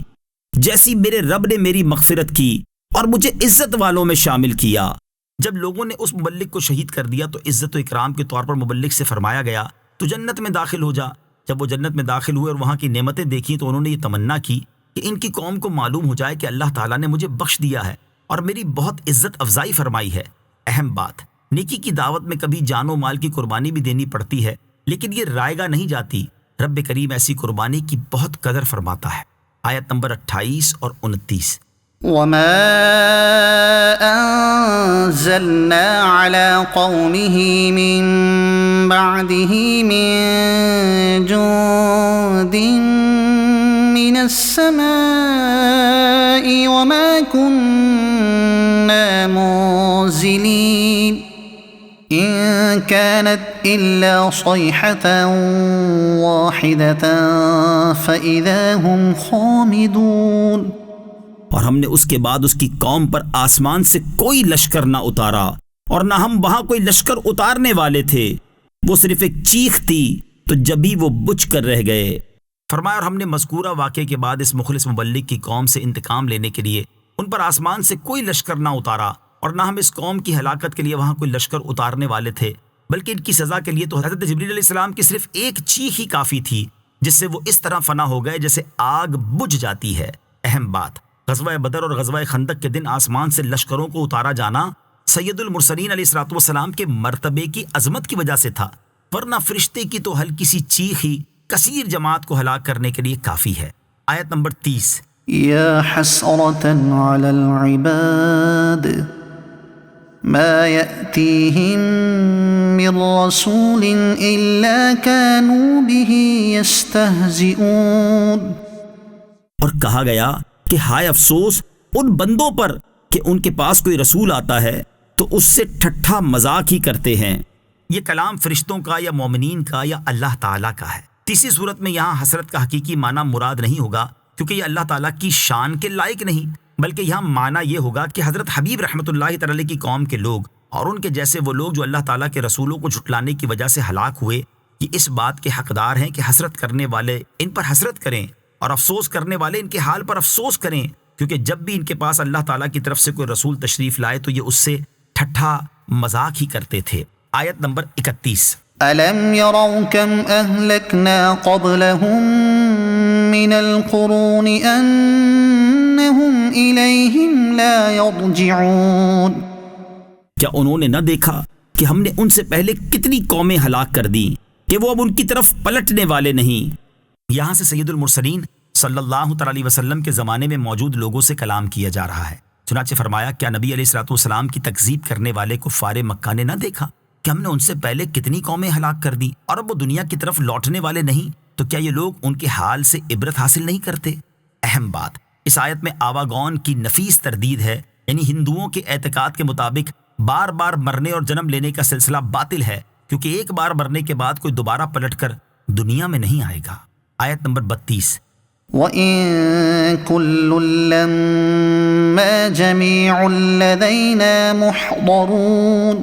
جیسی میرے رب نے میری مغفرت کی اور مجھے عزت والوں میں شامل کیا۔ جب لوگوں نے اس مبلغ کو شہید کر دیا تو عزت و اکرام کے طور پر مبلغ سے فرمایا گیا تو جنت میں داخل ہو جا۔ جب وہ جنت میں داخل ہوئے اور وہاں کی نعمتیں دیکھیں تو انہوں نے یہ تمنا کی کہ ان کی قوم کو معلوم ہو جائے کہ اللہ تعالیٰ نے مجھے بخش دیا ہے اور میری بہت عزت افزائی فرمائی ہے۔ اہم بات، نیکی کی دعوت میں کبھی جان و مال کی قربانی بھی دینی پڑتی ہے، لیکن یہ رائے گاہ نہیں جاتی۔ رب کریم ایسی قربانی کی بہت قدر فرماتا ہے۔ آیت نمبر 28 اور 29، وما انزلنا على قومه من بعده من جند من السماء وما كنا منزلين إن كانت إلا صيحة واحدة فإذا هم خامدون، اور ہم نے اس کے بعد اس کی قوم پر آسمان سے کوئی لشکر نہ اتارا اور نہ ہم وہاں کوئی لشکر اتارنے والے تھے، وہ صرف ایک چیخ تھی تو جبھی وہ بجھ کر رہ گئے۔ فرمایا، اور ہم نے مذکورہ واقعے کے بعد اس مخلص مبلغ کی قوم سے انتقام لینے کے لیے ان پر آسمان سے کوئی لشکر نہ اتارا اور نہ ہم اس قوم کی ہلاکت کے لیے وہاں کوئی لشکر اتارنے والے تھے، بلکہ ان کی سزا کے لیے تو حضرت جبریل علیہ السلام کی صرف ایک چیخ ہی کافی تھی جس سے وہ اس طرح فنا ہو گئے جیسے آگ بجھ جاتی ہے۔ اہم بات، غزوہ بدر اور غزوہ خندق کے دن آسمان سے لشکروں کو اتارا جانا سید المرسلین علیہ الصلوۃ والسلام کے مرتبے کی عظمت کی وجہ سے تھا، ورنہ فرشتے کی تو ہلکی سی چیخ ہی کثیر جماعت کو ہلاک کرنے کے لیے کافی ہے۔ آیت نمبر 30، یا حسرة على العباد ما يأتيهم من رسول إلا كانوا به يستهزئون، اور کہا گیا کہ ہائے افسوس ان بندوں پر کہ ان کے پاس کوئی رسول آتا ہے تو اس سے ٹھٹھا مذاق ہی کرتے ہیں۔ یہ کلام فرشتوں کا یا مومنین کا یا اللہ تعالیٰ کا ہے۔ تیسری صورت میں یہاں حسرت کا حقیقی معنی مراد نہیں ہوگا کیونکہ یہ اللہ تعالیٰ کی شان کے لائق نہیں، بلکہ یہاں معنی یہ ہوگا کہ حضرت حبیب رحمۃ اللہ تعالی کی قوم کے لوگ اور ان کے جیسے وہ لوگ جو اللہ تعالیٰ کے رسولوں کو جھٹلانے کی وجہ سے ہلاک ہوئے، یہ اس بات کے حقدار ہیں کہ حسرت کرنے والے ان پر حسرت کریں اور افسوس کرنے والے ان کے حال پر افسوس کریں، کیونکہ جب بھی ان کے پاس اللہ تعالیٰ کی طرف سے کوئی رسول تشریف لائے تو یہ اس سے ٹھٹھا مذاق ہی کرتے تھے۔ آیت نمبر 31، أَلَمْ يَرَوْا كَمْ أَهْلَكْنَا قَبْلَهُمْ مِنَ الْقُرُونِ أَنَّهُمْ إِلَيْهِمْ لَا يَرْجِعُونَ، کیا انہوں نے نہ دیکھا کہ ہم نے ان سے پہلے کتنی قومیں ہلاک کر دیں کہ وہ اب ان کی طرف پلٹنے والے نہیں۔ یہاں سے سید المرسلین صلی اللہ تعالی علیہ وسلم کے زمانے میں موجود لوگوں سے کلام کیا جا رہا ہے۔ چنانچہ فرمایا، کیا نبی علیہ الصلوۃ والسلام کی تکذیب کرنے والے کفار مکہ نے نہ دیکھا کہ ہم نے ان سے پہلے کتنی قومیں ہلاک کر دی، اور اب وہ دنیا کی طرف لوٹنے والے نہیں، تو کیا یہ لوگ ان کے حال سے عبرت حاصل نہیں کرتے؟ اہم بات، اس آیت میں آواگون کی نفیس تردید ہے، یعنی ہندوؤں کے اعتقاد کے مطابق بار بار مرنے اور جنم لینے کا سلسلہ باطل ہے، کیونکہ ایک بار مرنے کے بعد کوئی دوبارہ پلٹ کر دنیا میں نہیں آئے گا۔ آیت نمبر 32، وَإِن كُلٌّ لَّمَّا جَمِيعٌ لَّدَيْنَا مُحْضَرُونَ،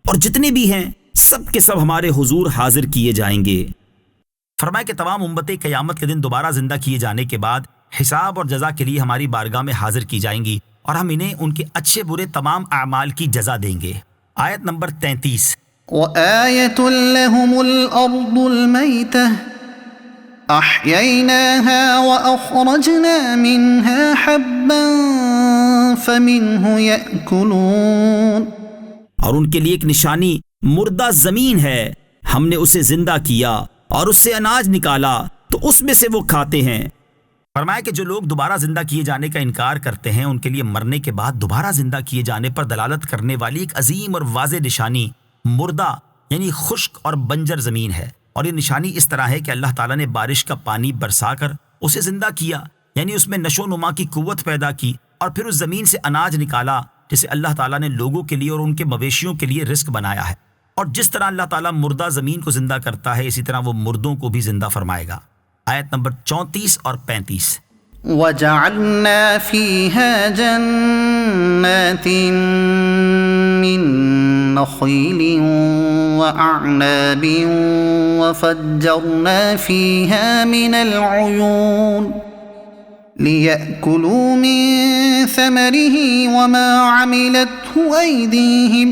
اور جتنے بھی ہیں سب کے سب ہمارے حضور حاضر کیے جائیں گے۔ فرمایا کہ تمام امتیں قیامت کے دن دوبارہ زندہ کیے جانے کے بعد حساب اور جزا کے لیے ہماری بارگاہ میں حاضر کی جائیں گی، اور ہم انہیں ان کے اچھے برے تمام اعمال کی جزا دیں گے۔ آیت نمبر 33، وَآيَةٌ لَّهُمُ الْأَرْضُ الْمَيْتَةُ أَحْيَيْنَاهَا وَأَخْرَجْنَا مِنْهَا حَبًّا فَمِنْهُ يَأْكُلُونَ، اور ان کے لیے ایک نشانی مردہ زمین ہے، ہم نے اسے زندہ کیا اور اس سے اناج نکالا تو اس میں سے وہ کھاتے ہیں۔ فرمایا کہ جو لوگ دوبارہ زندہ کیے جانے کا انکار کرتے ہیں، ان کے لیے مرنے کے بعد دوبارہ زندہ کیے جانے پر دلالت کرنے والی ایک عظیم اور واضح نشانی مردہ یعنی خشک اور بنجر زمین ہے، اور یہ نشانی اس طرح ہے کہ اللہ تعالیٰ نے بارش کا پانی برسا کر اسے زندہ کیا، یعنی اس میں نشو و نما کی قوت پیدا کی، اور پھر اس زمین سے اناج نکالا جسے اللہ تعالیٰ نے لوگوں کے لیے اور ان کے مویشیوں کے لیے رزق بنایا ہے۔ اور جس طرح اللہ تعالیٰ مردہ زمین کو زندہ کرتا ہے، اسی طرح وہ مردوں کو بھی زندہ فرمائے گا۔ آیت نمبر 34 اور 35، وَجَعَلْنَا فِيهَا جَنَّاتٍ مِّن نَّخِيلٍ وَأَعْنَابٍ وَفَجَّرْنَا فِيهَا مِنَ الْعُيُونِ لِيَأْكُلُوا مِن ثَمَرِهِ وَمَا عَمِلَتْهُ أَيْدِيهِمْ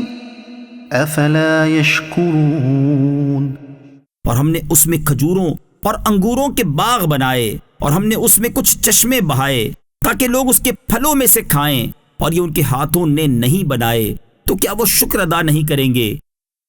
أَفَلَا يَشْكُرُونَ، اور ہم نے اس میں کھجوروں اور انگوروں کے باغ بنائے، اور ہم نے اس میں کچھ چشمے بہائے تاکہ لوگ اس کے پھلوں میں سے کھائیں، اور یہ ان کے ہاتھوں نے نہیں بنائے، تو کیا وہ شکر ادا نہیں کریں گے؟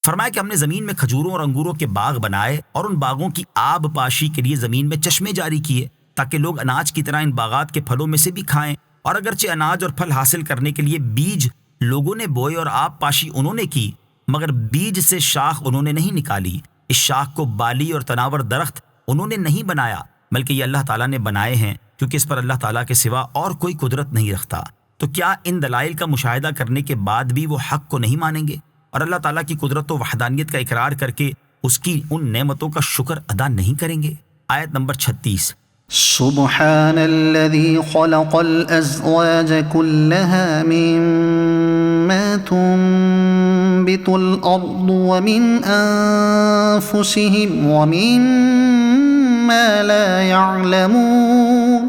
فرمایا کہ ہم نے زمین میں کھجوروں اور انگوروں کے باغ بنائے، اور ان باغوں کی آب پاشی کے لیے زمین میں چشمے جاری کیے تاکہ لوگ اناج کی طرح ان باغات کے پھلوں میں سے بھی کھائیں۔ اور اگرچہ اناج اور پھل حاصل کرنے کے لیے بیج لوگوں نے بوئے اور آب پاشی انہوں نے کی، مگر بیج سے شاخ انہوں نے نہیں نکالی، اس شاخ کو بالی اور تناور درخت انہوں نے نہیں بنایا، بلکہ یہ اللہ تعالیٰ نے بنائے ہیں، کیونکہ اس پر اللہ تعالیٰ کے سوا اور کوئی قدرت نہیں رکھتا۔ تو کیا ان دلائل کا مشاہدہ کرنے کے بعد بھی وہ حق کو نہیں مانیں گے، اور اللہ تعالیٰ کی قدرت و وحدانیت کا اقرار کر کے اس کی ان نعمتوں کا شکر ادا نہیں کریں گے؟ آیت نمبر 36، سبحان الذي خلق الأزواج كلها مما تنبت الأرض ومن أنفسهم ومما لا يعلمون،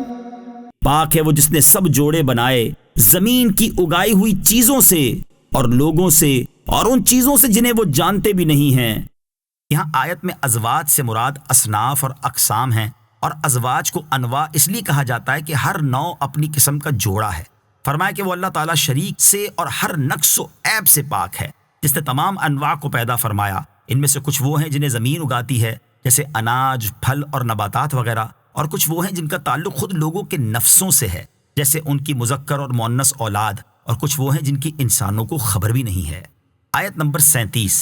پاک ہے وہ جس نے سب جوڑے بنائے زمین کی اگائی ہوئی چیزوں سے اور لوگوں سے اور ان چیزوں سے جنہیں وہ جانتے بھی نہیں ہیں۔ یہاں آیت میں ازواج سے مراد اصناف اور اقسام ہیں، اور ازواج کو انواع اس لیے کہا جاتا ہے کہ ہر نوع اپنی قسم کا جوڑا ہے۔ فرمایا کہ وہ اللہ تعالیٰ شریک سے اور ہر نقص و عیب سے پاک ہے، جس نے تمام انواع کو پیدا فرمایا۔ ان میں سے کچھ وہ ہیں جنہیں زمین اگاتی ہے، جیسے اناج، پھل اور نباتات وغیرہ، اور کچھ وہ ہیں جن کا تعلق خود لوگوں کے نفسوں سے ہے، جیسے ان کی مذکر اور مؤنث اولاد، اور کچھ وہ ہیں جن کی انسانوں کو خبر بھی نہیں ہے۔ آیت نمبر 37،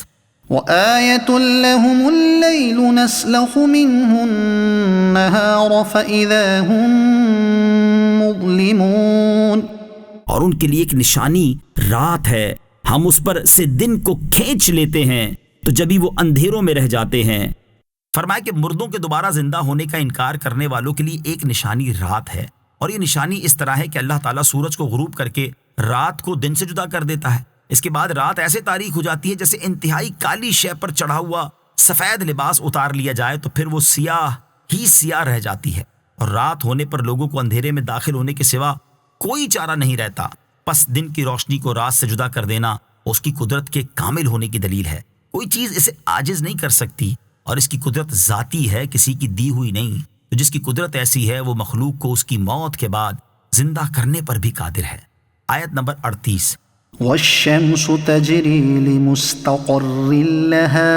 وَآيَةٌ لَّهُمُ اللَّيْلُ نَسْلَخُ مِنْهُ النَّهَارَ فَإِذَا هُم مُّظْلِمُونَ، اور ان کے لیے ایک نشانی رات ہے، ہم اس پر سے دن کو کھینچ لیتے ہیں تو جبھی وہ اندھیروں میں رہ جاتے ہیں۔ فرمایا کہ مردوں کے دوبارہ زندہ ہونے کا انکار کرنے والوں کے لیے ایک نشانی رات ہے، اور یہ نشانی اس طرح ہے کہ اللہ تعالیٰ سورج کو غروب کر کے رات کو دن سے جدا کر دیتا ہے۔ اس کے بعد رات ایسے تاریک ہو جاتی ہے جیسے انتہائی کالی شے پر چڑھا ہوا سفید لباس اتار لیا جائے تو پھر وہ سیاہ ہی سیاہ رہ جاتی ہے، اور رات ہونے پر لوگوں کو اندھیرے میں داخل ہونے کے سوا کوئی چارہ نہیں رہتا۔ پس دن کی روشنی کو رات سے جدا کر دینا اس کی قدرت کے کامل ہونے کی دلیل ہے، کوئی چیز اسے عاجز نہیں کر سکتی، اور اس کی قدرت ذاتی ہے، کسی کی دی ہوئی نہیں۔ تو جس کی قدرت ایسی ہے وہ مخلوق کو اس کی موت کے بعد زندہ کرنے پر بھی قادر ہے۔ آیت نمبر 38، والشمس تجری لمستقر لها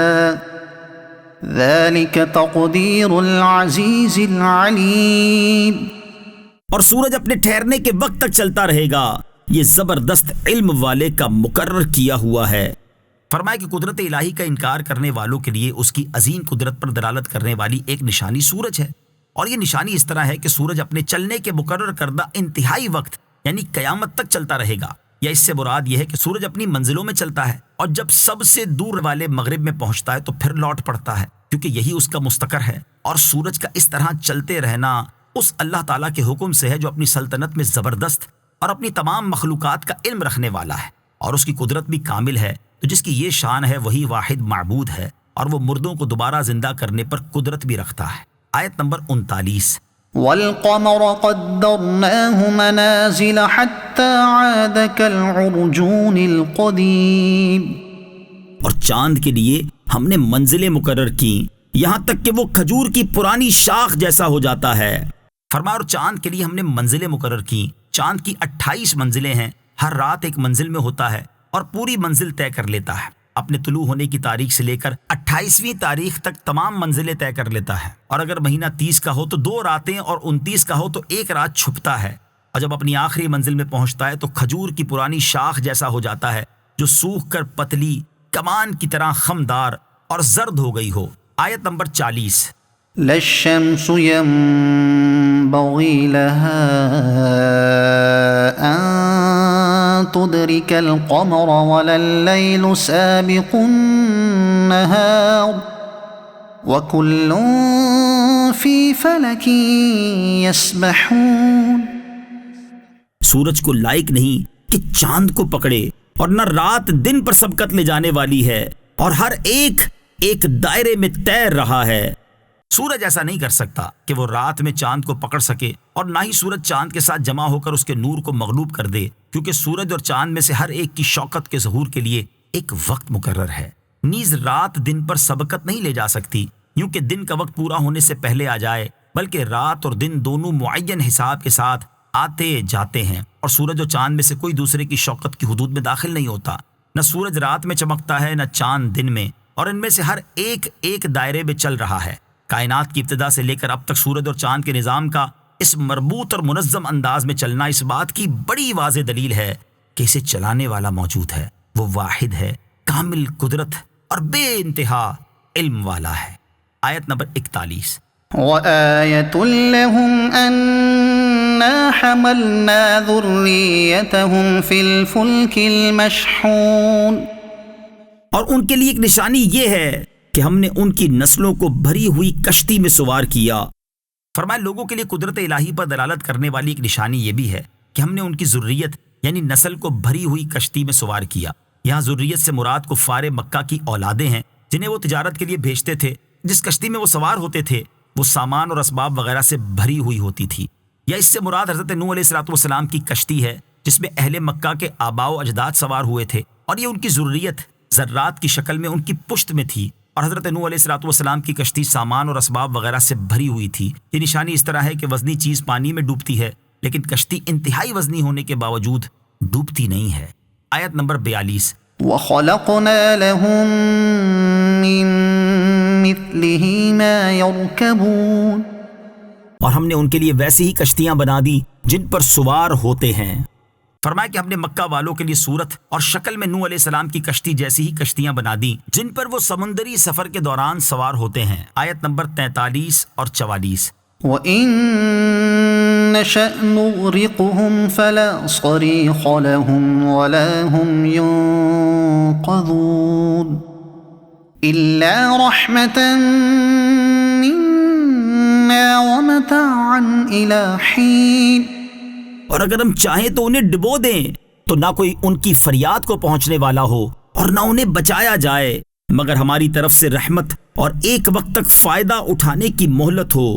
ذلك تقدیر العزیز العلیم۔ اور سورج اپنے ٹھہرنے کے وقت تک چلتا رہے گا، یہ زبردست علم والے کا مقرر کیا ہوا ہے۔ فرمایا کہ قدرت الہی کا انکار کرنے والوں کے لیے اس کی عظیم قدرت پر دلالت کرنے والی ایک نشانی سورج ہے، اور یہ نشانی اس طرح ہے کہ سورج اپنے چلنے کے مقرر کردہ انتہائی وقت یعنی قیامت تک چلتا رہے گا، یا اس سے مراد یہ ہے کہ سورج اپنی منزلوں میں چلتا ہے اور جب سب سے دور والے مغرب میں پہنچتا ہے تو پھر لوٹ پڑتا ہے، کیونکہ یہی اس کا مستقر ہے۔ اور سورج کا اس طرح چلتے رہنا اس اللہ تعالیٰ کے حکم سے ہے جو اپنی سلطنت میں زبردست اور اپنی تمام مخلوقات کا علم رکھنے والا ہے، اور اس کی قدرت بھی کامل ہے، تو جس کی یہ شان ہے وہی واحد معبود ہے، اور وہ مردوں کو دوبارہ زندہ کرنے پر قدرت بھی رکھتا ہے۔ آیت نمبر 39۔ والقمر قدرناه منازل حتى عاد كالعرجون القديم۔ اور چاند کے لیے ہم نے منزلیں مقرر کی یہاں تک کہ وہ کھجور کی پرانی شاخ جیسا ہو جاتا ہے۔ فرمایا اور چاند کے لیے ہم نے منزلیں مقرر کی، چاند کی 28 منزلیں ہیں، ہر رات ایک منزل میں ہوتا ہے اور پوری منزل طے کر لیتا ہے، اپنے طلوع ہونے کی تاریخ سے لے کر 28ویں تاریخ تک تمام منزلیں طے کر لیتا ہے، اور اگر مہینہ 30 کا ہو تو 2 راتیں اور 29 کا ہو تو 1 رات چھپتا ہے، اور جب اپنی آخری منزل میں پہنچتا ہے تو کھجور کی پرانی شاخ جیسا ہو جاتا ہے جو سوکھ کر پتلی کمان کی طرح خمدار اور زرد ہو گئی ہو۔ آیت نمبر 40۔ لا الشمس ينبغي لها أن تدرك القمر ولا الليل سابق النهار وكل في فلك يسبحون۔ سورج کو لائق نہیں کہ چاند کو پکڑے، اور نہ رات دن پر سبقت لے جانے والی ہے، اور ہر ایک ایک دائرے میں تیر رہا ہے۔ سورج ایسا نہیں کر سکتا کہ وہ رات میں چاند کو پکڑ سکے، اور نہ ہی سورج چاند کے ساتھ جمع ہو کر اس کے نور کو مغلوب کر دے، کیونکہ سورج اور چاند میں سے ہر ایک کی شوکت کے ظہور کے لیے ایک وقت مقرر ہے۔ نیز رات دن پر سبقت نہیں لے جا سکتی یوں کہ دن کا وقت پورا ہونے سے پہلے آ جائے، بلکہ رات اور دن دونوں معین حساب کے ساتھ آتے جاتے ہیں، اور سورج اور چاند میں سے کوئی دوسرے کی شوکت کی حدود میں داخل نہیں ہوتا۔ نہ سورج رات میں چمکتا ہے نہ چاند دن میں، اور ان میں سے ہر ایک ایک دائرے میں چل رہا ہے۔ کائنات کی ابتدا سے لے کر اب تک سورج اور چاند کے نظام کا اس مربوط اور منظم انداز میں چلنا اس بات کی بڑی واضح دلیل ہے کہ اسے چلانے والا موجود ہے، وہ واحد ہے، کامل قدرت اور بے انتہا علم والا ہے۔ آیت نمبر 41۔ وآية لهم أنا حملنا ذريتهم في الفلك المشحون۔ اور ان کے لیے ایک نشانی یہ ہے کہ ہم نے ان کی نسلوں کو بھری ہوئی کشتی میں سوار کیا۔ فرمایا لوگوں کے لیے قدرت الہی پر دلالت کرنے والی ایک نشانی یہ بھی ہے کہ ہم نے ان کی ذریت یعنی نسل کو بھری ہوئی کشتی میں سوار کیا۔ یہاں ذریت سے مراد کفار مکہ کی اولادیں ہیں جنہیں وہ تجارت کے لیے بھیجتے تھے۔ جس کشتی میں وہ سوار ہوتے تھے وہ سامان اور اسباب وغیرہ سے بھری ہوئی ہوتی تھی، یا اس سے مراد حضرت نوح علیہ السلام کی کشتی ہے جس میں اہل مکہ کے آباء و اجداد سوار ہوئے تھے، اور یہ ان کی ذریت ذرات کی شکل میں ان کی پشت میں تھی، اور حضرت نوح علیہ السلام کی کشتی سامان اور اسباب وغیرہ سے بھری ہوئی تھی۔ یہ نشانی اس طرح ہے کہ وزنی چیز پانی میں ڈوبتی ہے لیکن کشتی انتہائی وزنی ہونے کے باوجود ڈوبتی نہیں ہے۔ آیت نمبر 42۔ وَخَلَقْنَا لَهُم مِّن مِّثْلِهِ مَا يَرْكَبُونَ۔ اور ہم نے ان کے لیے ویسی ہی کشتیاں بنا دی جن پر سوار ہوتے ہیں۔ فرمایا کہ ہم نے مکہ والوں کے لیے صورت اور شکل میں نوح علیہ السلام کی کشتی جیسی ہی کشتیاں بنا دی جن پر وہ سمندری سفر کے دوران سوار ہوتے ہیں۔ آیت نمبر 43 اور 44۔ وَإِن نَّشَأْ نُغْرِقْهُمْ فَلَا صَرِيخَ لَهُمْ وَلَا هُمْ يُنقَذُونَ إِلَّا رَحْمَةً مِّنَّا وَمَتَاعًا إِلَىٰ حِينٍ۔ اور اگر ہم چاہیں تو انہیں ڈبو دیں تو نہ کوئی ان کی فریاد کو پہنچنے والا ہو اور نہ انہیں بچایا جائے، مگر ہماری طرف سے رحمت اور ایک وقت تک فائدہ اٹھانے کی مہلت ہو۔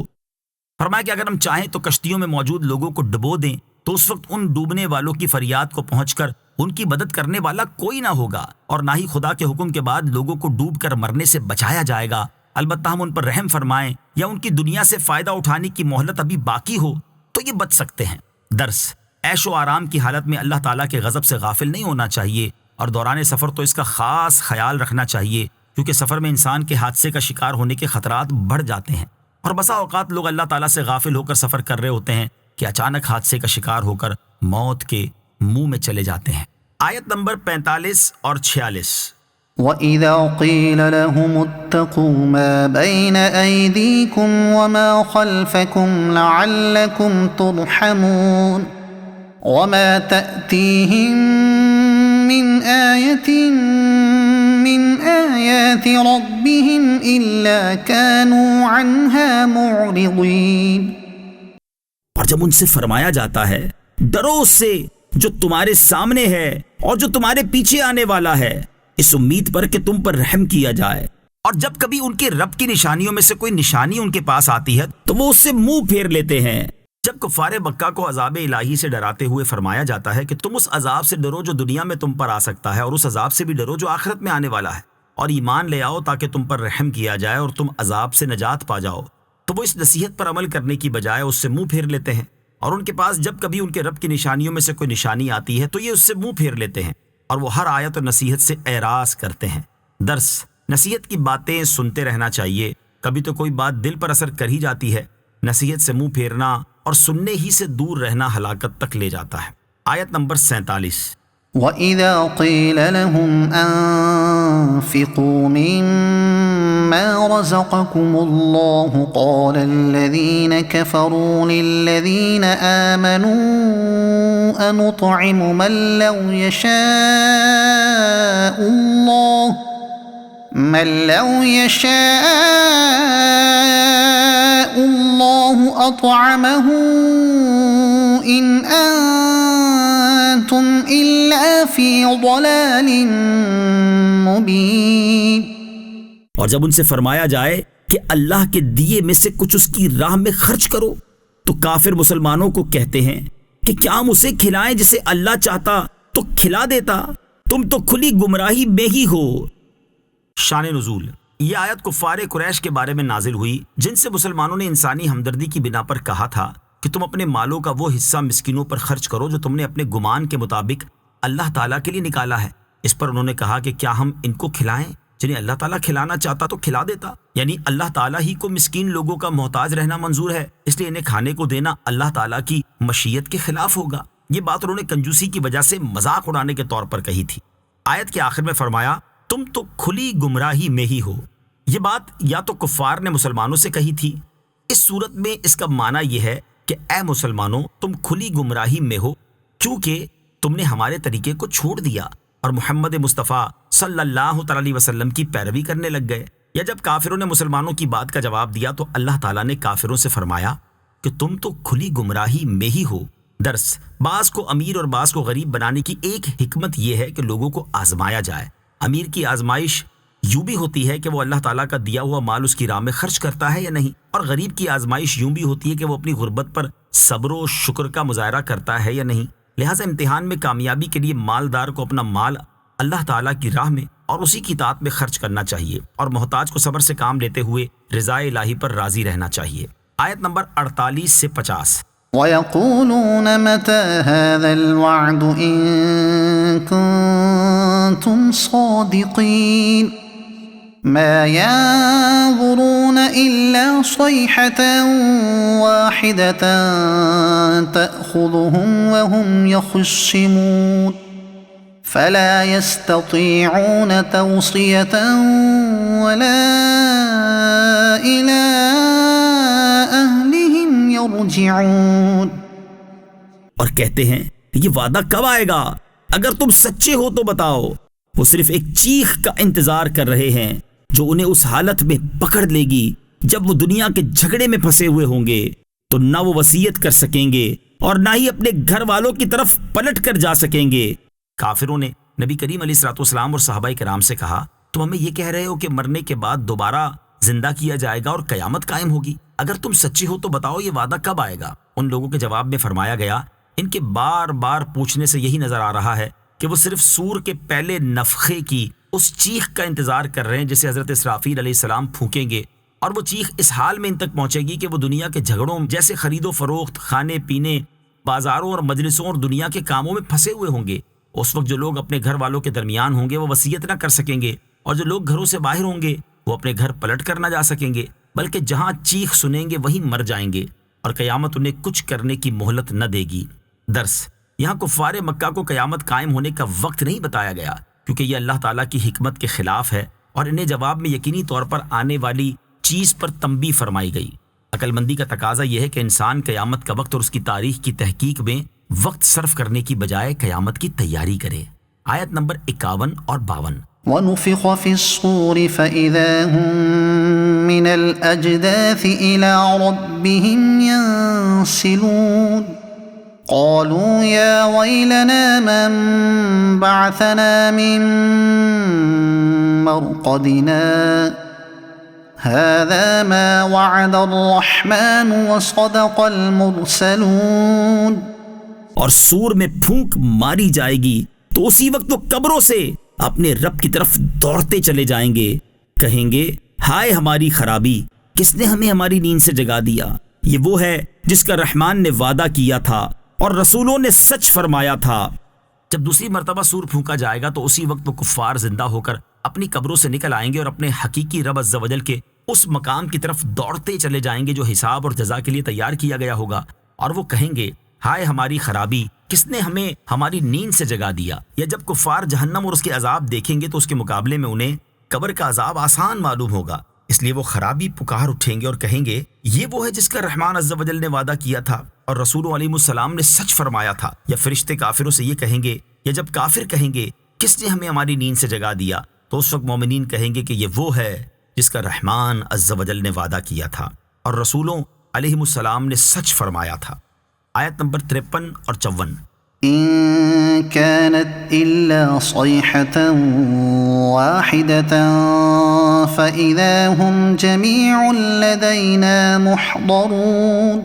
فرمایا کہ اگر ہم چاہیں تو کشتیوں میں موجود لوگوں کو ڈبو دیں تو اس وقت ان ڈوبنے والوں کی فریاد کو پہنچ کر ان کی مدد کرنے والا کوئی نہ ہوگا، اور نہ ہی خدا کے حکم کے بعد لوگوں کو ڈوب کر مرنے سے بچایا جائے گا۔ البتہ ہم ان پر رحم فرمائیں یا ان کی دنیا سے فائدہ اٹھانے کی مہلت ابھی باقی ہو تو یہ بچ سکتے ہیں۔ درس: عیش و آرام کی حالت میں اللہ تعالیٰ کے غضب سے غافل نہیں ہونا چاہیے، اور دوران سفر تو اس کا خاص خیال رکھنا چاہیے کیونکہ سفر میں انسان کے حادثے کا شکار ہونے کے خطرات بڑھ جاتے ہیں، اور بسا اوقات لوگ اللہ تعالیٰ سے غافل ہو کر سفر کر رہے ہوتے ہیں کہ اچانک حادثے کا شکار ہو کر موت کے منہ میں چلے جاتے ہیں۔ آیت نمبر 45 اور 46۔ وَإِذَا قِيلَ لَهُمُ اتَّقُوا مَا بَيْنَ أَيْدِيكُمْ وَمَا خَلْفَكُمْ لَعَلَّكُمْ تُرْحَمُونَ وَمَا تَأْتِيهِمْ مِنْ آيَةٍ مِنْ آيَاتِ رَبِّهِمْ إِلَّا كَانُوا عَنْهَا مُعْرِضِينَ۔ اور جب ان سے فرمایا جاتا ہے ڈرو اس سے جو تمہارے سامنے ہے اور جو تمہارے پیچھے آنے والا ہے، اس امید پر کہ تم پر رحم کیا جائے، اور جب کبھی ان کے رب کی نشانیوں میں سے کوئی نشانی ان کے پاس آتی ہے تو وہ اس سے منہ پھیر لیتے ہیں۔ جب کفار مکہ کو عذاب الہی سے ڈراتے ہوئے فرمایا جاتا ہے کہ تم اس عذاب سے ڈرو جو دنیا میں تم پر آ سکتا ہے، اور اس عذاب سے بھی ڈرو جو آخرت میں آنے والا ہے، اور ایمان لے آؤ تاکہ تم پر رحم کیا جائے اور تم عذاب سے نجات پا جاؤ، تو وہ اس نصیحت پر عمل کرنے کی بجائے اس سے منہ پھیر لیتے ہیں، اور ان کے پاس جب کبھی ان کے رب کی نشانیوں میں سے کوئی نشانی آتی ہے تو یہ اس سے منہ پھیر لیتے ہیں، اور وہ ہر آیت اور نصیحت سے اعراض کرتے ہیں۔ درس، نصیحت کی باتیں سنتے رہنا چاہیے، کبھی تو کوئی بات دل پر اثر کر ہی جاتی ہے۔ نصیحت سے منہ پھیرنا اور سننے ہی سے دور رہنا ہلاکت تک لے جاتا ہے۔ آیت نمبر 47۔ وَإِذَا قِيلَ لَهُمْ أَنفِقُوا مِمَّا رَزَقَكُمُ اللَّهُ قَالَ الَّذِينَ كَفَرُوا لِلَّذِينَ آمَنُوا أَنُطْعِمُ مَن لَّوْ يَشَاءُ اللَّهُ أَطْعَمَهُ إِنْ أَنتُمْ إِلَّا فِي ضَلَالٍ مُبِينٍ۔ اور جب ان سے فرمایا جائے کہ اللہ کے دیے میں سے کچھ اس کی راہ میں خرچ کرو تو کافر مسلمانوں کو کہتے ہیں کہ کیا ہم اسے کھلائیں جسے اللہ چاہتا تو کھلا دیتا، تم تو کھلی گمراہی میں ہی ہو۔ شان نزول، یہ آیت کفار قریش کے بارے میں نازل ہوئی جن سے مسلمانوں نے انسانی ہمدردی کی بنا پر کہا تھا کہ تم اپنے مالوں کا وہ حصہ مسکینوں پر خرچ کرو جو تم نے اپنے گمان کے مطابق اللہ تعالیٰ کے لیے نکالا ہے۔ اس پر انہوں نے کہا کہ کیا ہم ان کو کھلائیں جنہیں اللہ تعالیٰ کھلانا چاہتا تو کھلا دیتا، یعنی اللہ تعالیٰ ہی کو مسکین لوگوں کا محتاج رہنا منظور ہے، اس لیے انہیں کھانے کو دینا اللہ تعالیٰ کی مشیت کے خلاف ہوگا۔ یہ بات انہوں نے کنجوسی کی وجہ سے مذاق اڑانے کے طور پر کہی تھی۔ آیت کے آخر میں فرمایا تم تو کھلی گمراہی میں ہی ہو۔ یہ بات یا تو کفار نے مسلمانوں سے کہی تھی، اس صورت میں اس کا معنی یہ ہے کہ اے مسلمانوں تم کھلی گمراہی میں ہو کیونکہ تم نے ہمارے طریقے کو چھوڑ دیا اور محمد مصطفیٰ صلی اللہ علیہ وسلم کی پیروی کرنے لگ گئے۔ یا جب کافروں نے مسلمانوں کی بات کا جواب دیا تو اللہ تعالیٰ نے کافروں سے فرمایا کہ تم تو کھلی گمراہی میں ہی ہو۔ درس، بعض کو امیر اور بعض کو غریب بنانے کی ایک حکمت یہ ہے کہ لوگوں کو آزمایا جائے۔ امیر کی آزمائش یوں بھی ہوتی ہے کہ وہ اللہ تعالیٰ کا دیا ہوا مال اس کی راہ میں خرچ کرتا ہے یا نہیں، اور غریب کی آزمائش یوں بھی ہوتی ہے کہ وہ اپنی غربت پر صبر و شکر کا مظاہرہ کرتا ہے یا نہیں۔ لہٰذا امتحان میں کامیابی کے لیے مالدار کو اپنا مال اللہ تعالیٰ کی راہ میں اور اسی کی اطاعت میں خرچ کرنا چاہیے، اور محتاج کو صبر سے کام لیتے ہوئے رضا الہی پر راضی رہنا چاہیے۔ آیت نمبر 48 سے 50۔ وَيَقُولُونَ مَتَى هَذَا الْوَعْدُ إِن كُنتُمْ صَادِقِينَ مَا يَنظُرُونَ إِلَّا صَيْحَةً وَاحِدَةً تَأْخُذُهُمْ وَهُمْ يَخِصِّمُونَ فَلَا يَسْتَطِيعُونَ تَوْصِيَةً وَلَا إِلَىٰ أَهْلِهِمْ يَرْجِعُونَ۔ اور کہتے ہیں یہ وعدہ کب آئے گا؟ اگر تم سچے ہو تو بتاؤ۔ وہ صرف ایک چیخ کا انتظار کر رہے ہیں جو انہیں اس حالت میں پکڑ لے گی جب وہ دنیا کے جھگڑے میں پھنسے ہوئے ہوں گے، تو نہ وہ وصیت کر سکیں گے اور نہ ہی اپنے گھر والوں کی طرف پلٹ کر جا سکیں گے۔ کافروں نے نبی کریم علیہ الصلوۃ والسلام اور صحابہ کرام سے کہا تم ہمیں یہ کہہ رہے ہو کہ مرنے کے بعد دوبارہ زندہ کیا جائے گا اور قیامت قائم ہوگی، اگر تم سچے ہو تو بتاؤ یہ وعدہ کب آئے گا؟ ان لوگوں کے جواب میں فرمایا گیا ان کے بار بار پوچھنے سے یہی نظر آ رہا ہے کہ وہ صرف سور کے پہلے نفخے کی اس چیخ کا انتظار کر رہے ہیں جسے حضرت اسرافیل علیہ السلام پھونکیں گے، اور وہ چیخ اس حال میں ان تک پہنچے گی کہ وہ دنیا کے جھگڑوں جیسے خرید و فروخت، کھانے پینے، بازاروں اور مجلسوں اور دنیا کے کاموں میں پھنسے ہوئے ہوں گے۔ اس وقت جو لوگ اپنے گھر والوں کے درمیان ہوں گے وہ وصیت نہ کر سکیں گے اور جو لوگ گھروں سے باہر ہوں گے وہ اپنے گھر پلٹ کر نہ جا سکیں گے، بلکہ جہاں چیخ سنیں گے وہیں مر جائیں گے، اور قیامت انہیں کچھ کرنے کی مہلت نہ دے گی۔ درس: یہاں کفار مکہ کو قیامت قائم ہونے کا وقت نہیں بتایا گیا، کیونکہ یہ اللہ تعالیٰ کی حکمت کے خلاف ہے، اور انہیں جواب میں یقینی طور پر آنے والی چیز پر تنبیہ فرمائی گئی۔ عقل مندی کا تقاضا یہ ہے کہ انسان قیامت کا وقت اور اس کی تاریخ کی تحقیق میں وقت صرف کرنے کی بجائے قیامت کی تیاری کرے۔ آیت نمبر 51 اور 52۔ ونفخ في الصور فإذا هم من الأجداث إلى ربهم ينسلون قالوا يا ويلنا من بعثنا من مرقدنا هذا ما وعد الرحمن وصدق المرسلون۔ اور سور میں پھونک ماری جائے گی تو اسی وقت وہ قبروں سے اپنے رب کی طرف دوڑتے چلے جائیں گے، کہیں گے ہائے ہماری خرابی، کس نے ہمیں ہماری نیند سے جگا دیا؟ یہ وہ ہے جس کا رحمان نے وعدہ کیا تھا اور رسولوں نے سچ فرمایا تھا۔ جب دوسری مرتبہ سور پھونکا جائے گا تو اسی وقت وہ کفار زندہ ہو کر اپنی قبروں سے نکل آئیں گے اور اپنے حقیقی رب عز و جل کے اس مقام کی طرف دوڑتے چلے جائیں گے جو حساب اور جزا کے لیے تیار کیا گیا ہوگا، اور وہ کہیں گے ہائے ہماری خرابی، کس نے ہمیں ہماری نیند سے جگا دیا؟ یا جب کفار جہنم اور اس کے عذاب دیکھیں گے تو اس کے مقابلے میں انہیں قبر کا عذاب آسان معلوم ہوگا، اس لیے وہ خرابی پکار اٹھیں گے اور کہیں گے یہ وہ ہے جس کا رحمان عز و جل نے وعدہ کیا تھا اور رسول علیہ السلام نے سچ فرمایا تھا۔ یا فرشتے کافروں سے یہ کہیں گے، یا جب کافر کہیں گے کس نے ہمیں ہماری نیند سے جگا دیا، تو اس وقت مومنین کہیں گے کہ یہ وہ ہے جس کا رحمان عز و جل نے وعدہ کیا تھا اور رسولوں علیہ السلام نے سچ فرمایا تھا۔ آیت نمبر 53 اور 54۔ إن كانت إلا صيحة واحدة فإذا هم جميع لدينا محضرون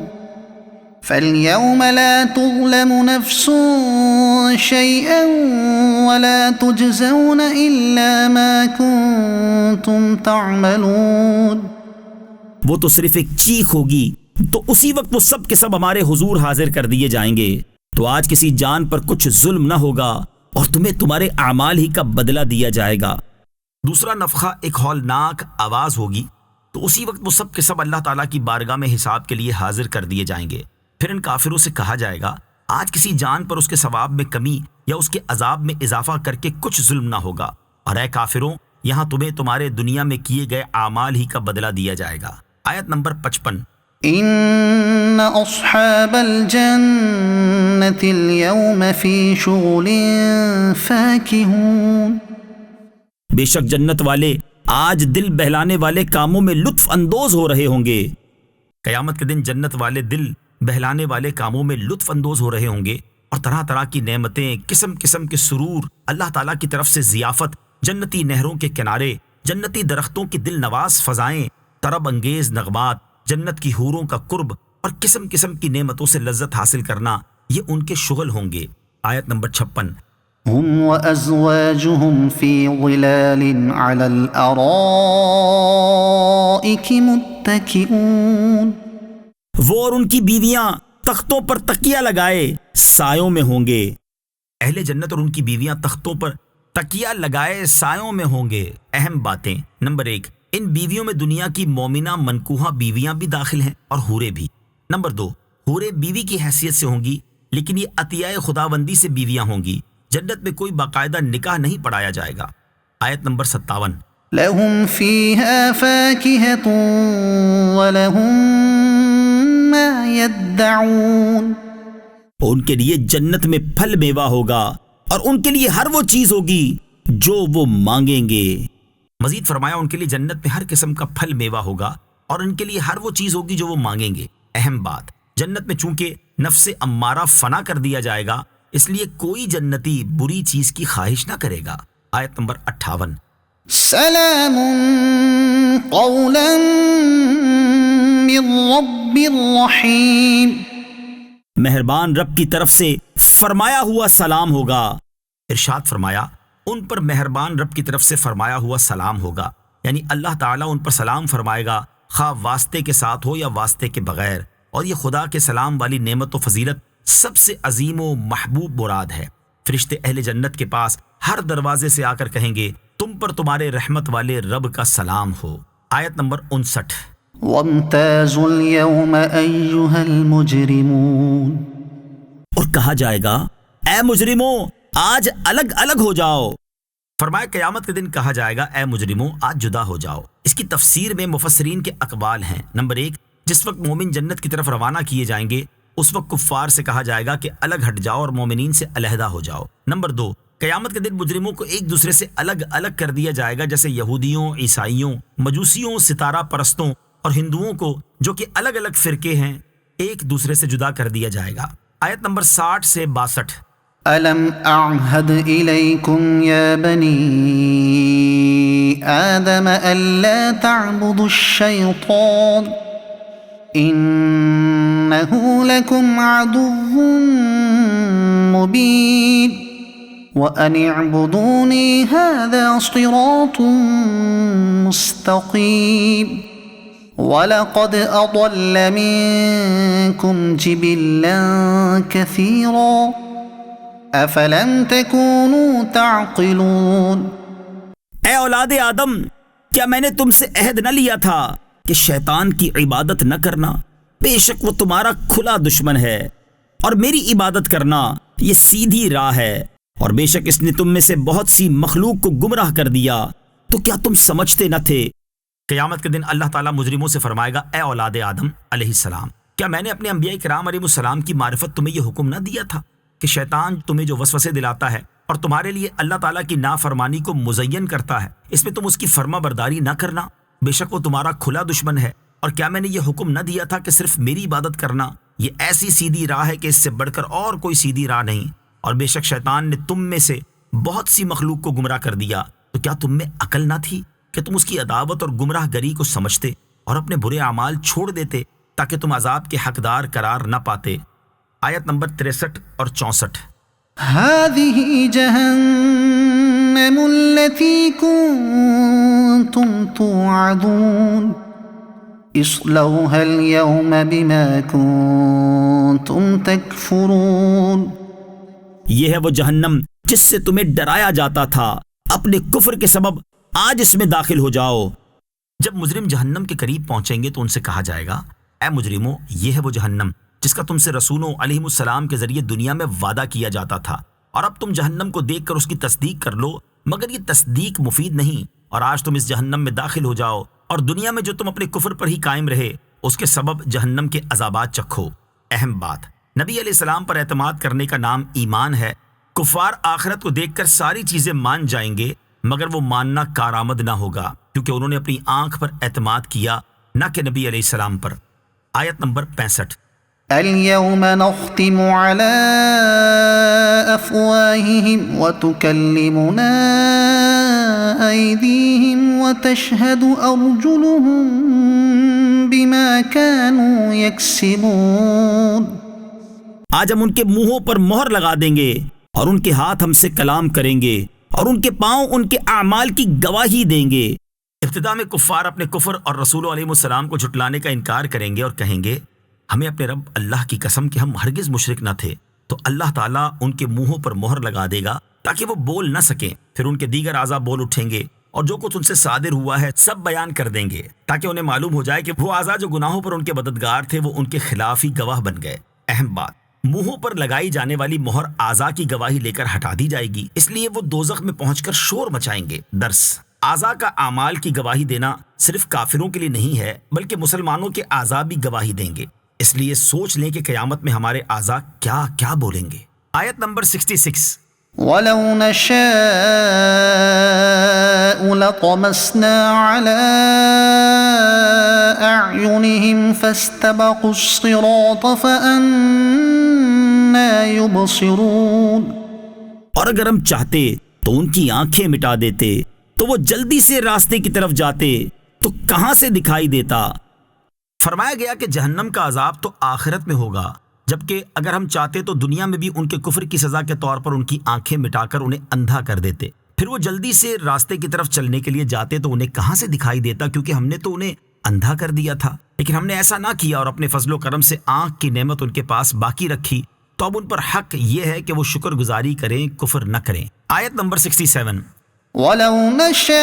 فاليوم لا تظلم نفس شيئا ولا تجزون إلا ما كنتم تعملون۔ وہ تو صرف ایک چیخ ہوگی تو اسی وقت وہ سب کے سب ہمارے حضور حاضر کر دیے جائیں گے، تو آج کسی جان پر کچھ ظلم نہ ہوگا اور تمہیں تمہارے اعمال ہی کا بدلہ دیا جائے گا۔ دوسرا نفخہ ایک ہولناک آواز ہوگی تو اسی وقت وہ سب کے سب اللہ تعالیٰ کی بارگاہ میں حساب کے لیے حاضر کر دیے جائیں گے۔ پھر ان کافروں سے کہا جائے گا آج کسی جان پر اس کے ثواب میں کمی یا اس کے عذاب میں اضافہ کر کے کچھ ظلم نہ ہوگا، اور اے کافروں یہاں تمہیں تمہارے دنیا میں کیے گئے اعمال ہی کا بدلہ دیا جائے گا۔ آیت نمبر 55۔ إن أصحاب الجنة اليوم في شغل فاكهون۔ بے شک جنت والے آج دل بہلانے والے کاموں میں لطف اندوز ہو رہے ہوں گے۔ قیامت کے دن جنت والے دل بہلانے والے کاموں میں لطف اندوز ہو رہے ہوں گے، اور طرح طرح کی نعمتیں، قسم قسم کے سرور، اللہ تعالیٰ کی طرف سے ضیافت، جنتی نہروں کے کنارے، جنتی درختوں کی دل نواز فضائیں، طرب انگیز نغمات، جنت کی حوروں کا قرب اور قسم قسم کی نعمتوں سے لذت حاصل کرنا، یہ ان کے شغل ہوں گے۔ آیت نمبر 56۔ هم وأزواجهم في ظلال على الأرائك متكئون۔ وہ اور ان کی بیویاں تختوں پر تکیہ لگائے سایوں میں ہوں گے۔ اہل جنت اور ان کی بیویاں تختوں پر تکیہ لگائے سایوں میں ہوں گے۔ اہم باتیں: نمبر 1، ان بیویوں میں دنیا کی مومنہ منکوحہ بیویاں بھی داخل ہیں اور حوریں بھی۔ نمبر 2، حوریں بیوی کی حیثیت سے ہوں گی، لیکن یہ عطیہ خداوندی سے بیویاں ہوں گی۔ جنت میں کوئی باقاعدہ نکاح نہیں پڑھایا جائے گا۔ آیت نمبر 57۔ لهم فيها فاكهة ولهم ما يدعون۔ ان کے لیے جنت میں پھل میوہ ہوگا اور ان کے لیے ہر وہ چیز ہوگی جو وہ مانگیں گے۔ مزید فرمایا ان کے لیے جنت میں ہر قسم کا پھل میوہ ہوگا اور ان کے لیے ہر وہ چیز ہوگی جو وہ مانگیں گے۔ اہم بات: جنت میں چونکہ نفس امارہ فنا کر دیا جائے گا، اس لیے کوئی جنتی بری چیز کی خواہش نہ کرے گا۔ آیت نمبر 58۔ سلام قولا من رب الرحیم۔ مہربان رب کی طرف سے فرمایا ہوا سلام ہوگا۔ ارشاد فرمایا ان پر مہربان رب کی طرف سے فرمایا ہوا سلام ہوگا، یعنی اللہ تعالیٰ ان پر سلام فرمائے گا، خواہ واسطے کے ساتھ ہو یا واسطے کے بغیر، اور یہ خدا کے سلام والی نعمت و فضیلت سب سے عظیم و محبوب مراد ہے۔ فرشتے اہل جنت کے پاس ہر دروازے سے آ کر کہیں گے تم پر تمہارے رحمت والے رب کا سلام ہو۔ آیت نمبر 59۔ وامتازوا اليوم أيها المجرمون، اور کہا جائے گا اے مجرموں آج الگ الگ ہو جاؤ۔ فرمایا قیامت کے دن کہا جائے گا اے مجرموں آج جدا ہو جاؤ۔ اس کی تفسیر میں مفسرین کے اقوال ہیں۔ نمبر 1، جس وقت مومن جنت کی طرف روانہ کیے جائیں گے اس وقت کفار سے کہا جائے گا کہ الگ ہٹ جاؤ اور مومنین سے علیحدہ ہو جاؤ۔ نمبر 2، قیامت کے دن مجرموں کو ایک دوسرے سے الگ الگ کر دیا جائے گا، جیسے یہودیوں، عیسائیوں، مجوسیوں، ستارہ پرستوں اور ہندوؤں کو جو کہ الگ الگ فرقے ہیں ایک دوسرے سے جدا کر دیا جائے گا۔ آیت نمبر 60 سے 62۔ ألم أعهد إليكم يا بني آدم ألا تعبدوا الشيطان إنه لكم عدو مبين وأن اعبدوني هذا صراط مستقيم وَلَقَدْ أَضَلَّ مِنكُمْ جِبِلًّا كَثِيرًا أَفَلَمْ تَكُونُوا تَعْقِلُونَ۔ اے اولاد آدم، کیا میں نے تم سے عہد نہ لیا تھا کہ شیطان کی عبادت نہ کرنا؟ بے شک وہ تمہارا کھلا دشمن ہے، اور میری عبادت کرنا یہ سیدھی راہ ہے، اور بے شک اس نے تم میں سے بہت سی مخلوق کو گمراہ کر دیا، تو کیا تم سمجھتے نہ تھے؟ قیامت کے دن اللہ تعالیٰ مجرموں سے فرمائے گا اے اولاد آدم علیہ السلام، کیا میں نے اپنے انبیاء کرام علیہ السلام کی معرفت تمہیں یہ حکم نہ دیا تھا کہ شیطان تمہیں جو وسوسے دلاتا ہے اور تمہارے لیے اللہ تعالیٰ کی نافرمانی کو مزین کرتا ہے، اس میں تم اس کی فرما برداری نہ کرنا، بے شک وہ تمہارا کھلا دشمن ہے، اور کیا میں نے یہ حکم نہ دیا تھا کہ صرف میری عبادت کرنا، یہ ایسی سیدھی راہ ہے کہ اس سے بڑھ کر اور کوئی سیدھی راہ نہیں، اور بے شک شیطان نے تم میں سے بہت سی مخلوق کو گمراہ کر دیا، تو کیا تم میں عقل نہ تھی کہ تم اس کی عداوت اور گمراہ گری کو سمجھتے اور اپنے برے اعمال چھوڑ دیتے تاکہ تم عذاب کے حقدار قرار نہ پاتے؟ آیت نمبر 63 اور 64۔ هذه جهنم التي كنتم توعدون اصلوها اليوم بما كنتم تكفرون۔ یہ ہے وہ جہنم جس سے تمہیں ڈرایا جاتا تھا، اپنے کفر کے سبب آج اس میں داخل ہو جاؤ۔ جب مجرم جہنم کے قریب پہنچیں گے تو ان سے کہا جائے گا اے مجرموں یہ ہے وہ جہنم جس کا تم سے رسولوں علیہ السلام کے ذریعے دنیا میں وعدہ کیا جاتا تھا، اور اب تم جہنم کو دیکھ کر اس کی تصدیق کر لو، مگر یہ تصدیق مفید نہیں، اور آج تم اس جہنم میں داخل ہو جاؤ، اور دنیا میں جو تم اپنے کفر پر ہی قائم رہے اس کے سبب جہنم کے عذابات چکھو۔ اہم بات، نبی علیہ السلام پر اعتماد کرنے کا نام ایمان ہے۔ کفار آخرت کو دیکھ کر ساری چیزیں مان جائیں گے، مگر وہ ماننا کارآمد نہ ہوگا، کیونکہ انہوں نے اپنی آنکھ پر اعتماد کیا نہ کہ نبی علیہ السلام پر۔ آیت نمبر 65۔ اليوم نختم على أفواههم وتكلمنا أيديهم وتشهد أرجلهم بما كانوا يكسبون۔ آج ہم ان کے منہوں پر مہر لگا دیں گے، اور ان کے ہاتھ ہم سے کلام کریں گے، اور ان کے پاؤں ان کے اعمال کی گواہی دیں گے۔ ابتدا میں کفار اپنے کفر اور رسول علیہ السلام کو جھٹلانے کا انکار کریں گے اور کہیں گے ہمیں اپنے رب اللہ کی قسم کہ ہم ہرگز مشرک نہ تھے، تو اللہ تعالیٰ ان کے منہوں پر مہر لگا دے گا تاکہ وہ بول نہ سکیں، پھر ان کے دیگر اعضاء بول اٹھیں گے اور جو کچھ ان سے صادر ہوا ہے سب بیان کر دیں گے، تاکہ انہیں معلوم ہو جائے کہ وہ اعضاء جو گناہوں پر ان کے مددگار تھے وہ ان کے خلاف ہی گواہ بن گئے۔ اہم بات، منہوں پر لگائی جانے والی مہر اعضاء کی گواہی لے کر ہٹا دی جائے گی، اس لیے وہ دوزخ میں پہنچ کر شور مچائیں گے۔ درس، اعضاء کا اعمال کی گواہی دینا صرف کافروں کے لیے نہیں ہے بلکہ مسلمانوں کے اعضاء بھی گواہی دیں گے، اس لیے سوچ لیں کہ قیامت میں ہمارے اعضاء کیا کیا بولیں گے۔ آیت نمبر 66۔ وَلَوْ نَشَاءُ لَطَمَسْنَا عَلَىٰ أَعْيُنِهِمْ فَاسْتَبَقُوا الصِّرَاطَ فَأَنَّىٰ يُبْصِرُونَ۔ اور اگر ہم چاہتے تو ان کی آنکھیں مٹا دیتے تو وہ جلدی سے راستے کی طرف جاتے، تو کہاں سے دکھائی دیتا؟ فرمایا گیا کہ جہنم کا عذاب تو آخرت میں ہوگا، جبکہ اگر ہم چاہتے تو دنیا میں بھی ان کے کفر کی سزا کے طور پر ان کی آنکھیں مٹا کر انہیں اندھا کر دیتے، پھر وہ جلدی سے راستے کی طرف چلنے کے لیے جاتے تو انہیں کہاں سے دکھائی دیتا، کیونکہ ہم نے تو انہیں اندھا کر دیا تھا، لیکن ہم نے ایسا نہ کیا اور اپنے فضل و کرم سے آنکھ کی نعمت ان کے پاس باقی رکھی، تو اب ان پر حق یہ ہے کہ وہ شکر گزاری کریں، کفر نہ کریں۔ آیت نمبر 67۔ ولو نشاء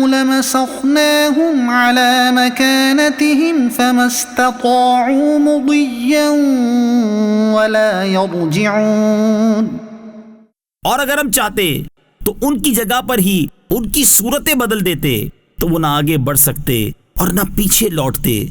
لمسخناهم على مكانتهم فما استطاعوا مضيا ولا يرجعون. اور اگر ہم چاہتے تو ان کی جگہ پر ہی ان کی صورتیں بدل دیتے تو وہ نہ آگے بڑھ سکتے اور نہ پیچھے لوٹتے.